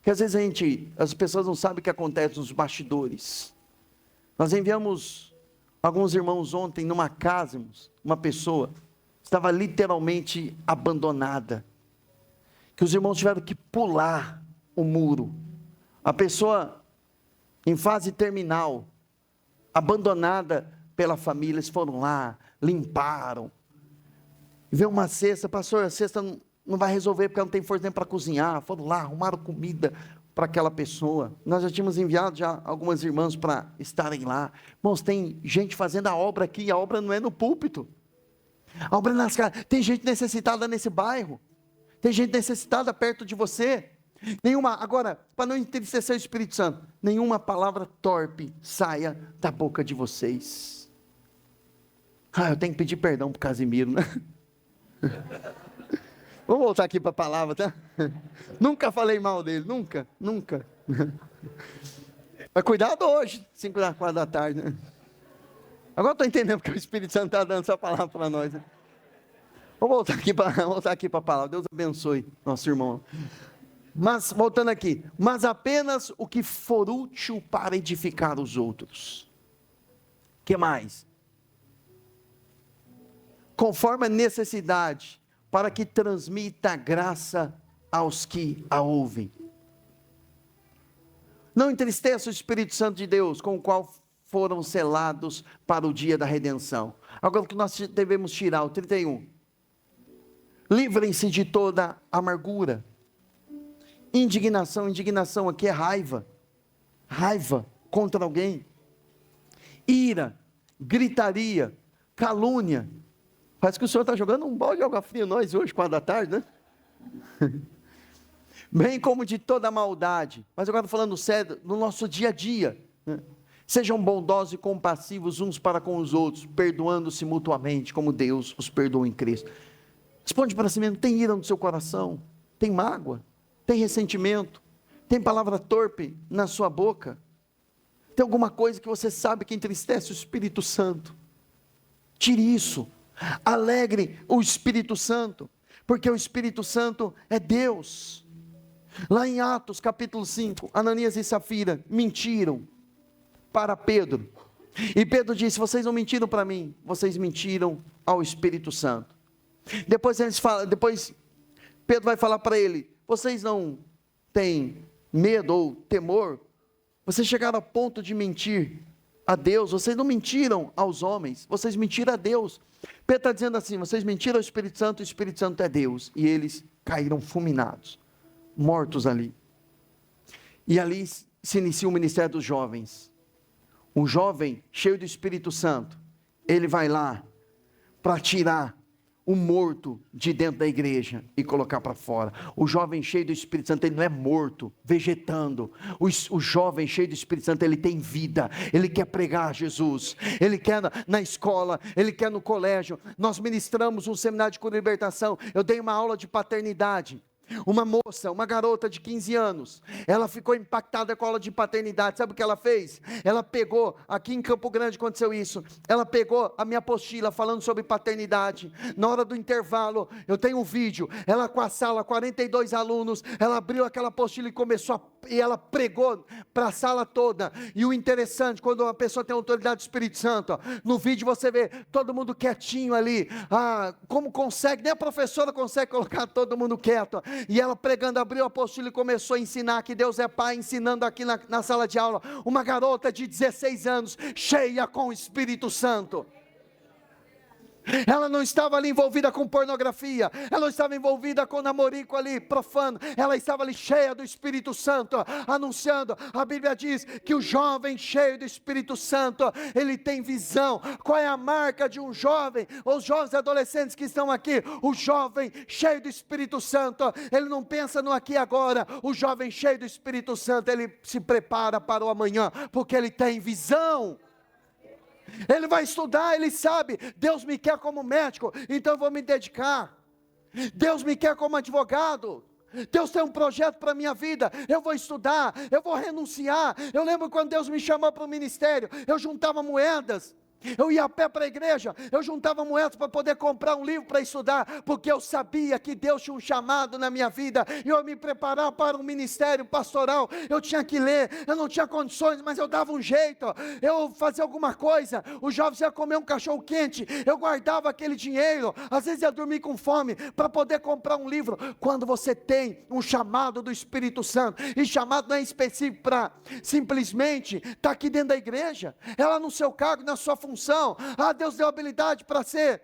que às vezes as pessoas não sabem o que acontece nos bastidores. Nós enviamos alguns irmãos ontem numa casa, uma pessoa, estava literalmente abandonada, que os irmãos tiveram que pular o muro, a pessoa em fase terminal, abandonada pela família, eles foram lá, limparam, veio uma cesta, pastor, a cesta não vai resolver porque ela não tem força nem para cozinhar. Foram lá, arrumaram comida para aquela pessoa. Nós já tínhamos enviado já algumas irmãs para estarem lá. Irmãos, tem gente fazendo a obra aqui, a obra não é no púlpito. A obra é nas casas. Tem gente necessitada nesse bairro. Tem gente necessitada perto de você. Agora, para não entristecer o Espírito Santo, nenhuma palavra torpe saia da boca de vocês. Eu tenho que pedir perdão para o Casimiro, né? Vamos voltar aqui para a palavra, tá? Nunca falei mal dele, nunca. Mas cuidado hoje, 5h, 4h, né? Agora estou entendendo porque o Espírito Santo está dando essa palavra para nós, né? Vamos voltar aqui para a palavra. Deus abençoe nosso irmão. Mas, voltando aqui, mas apenas o que for útil para edificar os outros. O que mais? Conforme a necessidade, para que transmita graça aos que a ouvem. Não entristeça o Espírito Santo de Deus, com o qual foram selados para o dia da redenção. Agora o que nós devemos tirar, o 31. Livrem-se de toda amargura, indignação aqui é raiva contra alguém, ira, gritaria, calúnia. Parece que o Senhor está jogando um balde de água fria em nós hoje, 4h, né? Bem como de toda maldade. Mas agora falando sério, no nosso dia a dia, né? Sejam bondosos e compassivos uns para com os outros, perdoando-se mutuamente, como Deus os perdoa em Cristo. Responde para si mesmo, tem ira no seu coração? Tem mágoa? Tem ressentimento? Tem palavra torpe na sua boca? Tem alguma coisa que você sabe que entristece o Espírito Santo? Tire isso. Alegre o Espírito Santo, porque o Espírito Santo é Deus. Lá em Atos capítulo 5, Ananias e Safira mentiram para Pedro, e Pedro disse, vocês não mentiram para mim, vocês mentiram ao Espírito Santo. Depois Pedro vai falar para ele, vocês não têm medo ou temor? Vocês chegaram a ponto de mentir a Deus, vocês não mentiram aos homens, vocês mentiram a Deus. Pedro está dizendo assim, vocês mentiram ao Espírito Santo, o Espírito Santo é Deus, e eles caíram fulminados. mortos ali. E ali se inicia o ministério dos jovens. Um jovem cheio do Espírito Santo, ele vai lá para tirar o morto de dentro da igreja e colocar para fora. O jovem cheio do Espírito Santo, ele não é morto, vegetando. O jovem cheio do Espírito Santo, ele tem vida, ele quer pregar Jesus, ele quer na escola, ele quer no colégio. Nós ministramos um seminário de cura e libertação, eu dei uma aula de paternidade. Uma moça, uma garota de 15 anos, ela ficou impactada com a aula de paternidade. Sabe o que ela fez? Ela pegou, aqui em Campo Grande aconteceu isso, ela pegou a minha apostila falando sobre paternidade. Na hora do intervalo, eu tenho um vídeo, ela com a sala, 42 alunos, ela abriu aquela apostila e ela pregou para a sala toda. E o interessante, quando uma pessoa tem autoridade do Espírito Santo, no vídeo você vê todo mundo quietinho ali. Como consegue, nem a professora consegue colocar todo mundo quieto. E ela pregando, abriu a apostila e começou a ensinar que Deus é Pai, ensinando aqui na sala de aula, uma garota de 16 anos, cheia com o Espírito Santo. Ela não estava ali envolvida com pornografia, ela não estava envolvida com namorico ali profano, ela estava ali cheia do Espírito Santo, anunciando. A Bíblia diz que o jovem cheio do Espírito Santo, ele tem visão. Qual é a marca de um jovem? Os jovens adolescentes que estão aqui, o jovem cheio do Espírito Santo, ele não pensa no aqui e agora. O jovem cheio do Espírito Santo, ele se prepara para o amanhã, porque ele tem visão. Ele vai estudar, ele sabe, Deus me quer como médico, então eu vou me dedicar. Deus me quer como advogado, Deus tem um projeto para a minha vida, eu vou estudar, eu vou renunciar. Eu lembro quando Deus me chamou para o ministério, eu juntava moedas, eu ia a pé para a igreja, eu juntava moedas para poder comprar um livro para estudar, porque eu sabia que Deus tinha um chamado na minha vida, e eu me preparar para um ministério pastoral, eu tinha que ler, eu não tinha condições, mas eu dava um jeito, eu fazia alguma coisa. Os jovens iam comer um cachorro quente, eu guardava aquele dinheiro, às vezes ia dormir com fome, para poder comprar um livro. Quando você tem um chamado do Espírito Santo, e chamado não é específico para simplesmente estar aqui dentro da igreja, é lá no seu cargo, na sua função. Deus deu habilidade para ser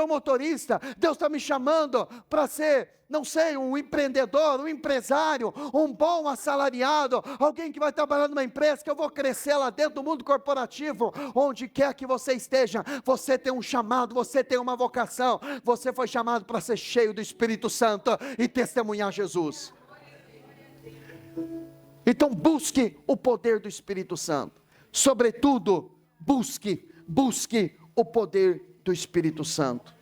um motorista, Deus está me chamando para ser, não sei, um empreendedor, um empresário, um bom assalariado, alguém que vai trabalhar numa empresa, que eu vou crescer lá dentro do mundo corporativo. Onde quer que você esteja, você tem um chamado, você tem uma vocação, você foi chamado para ser cheio do Espírito Santo e testemunhar Jesus. Então busque o poder do Espírito Santo, sobretudo busque o poder do Espírito Santo.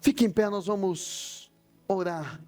Fique em pé, nós vamos orar.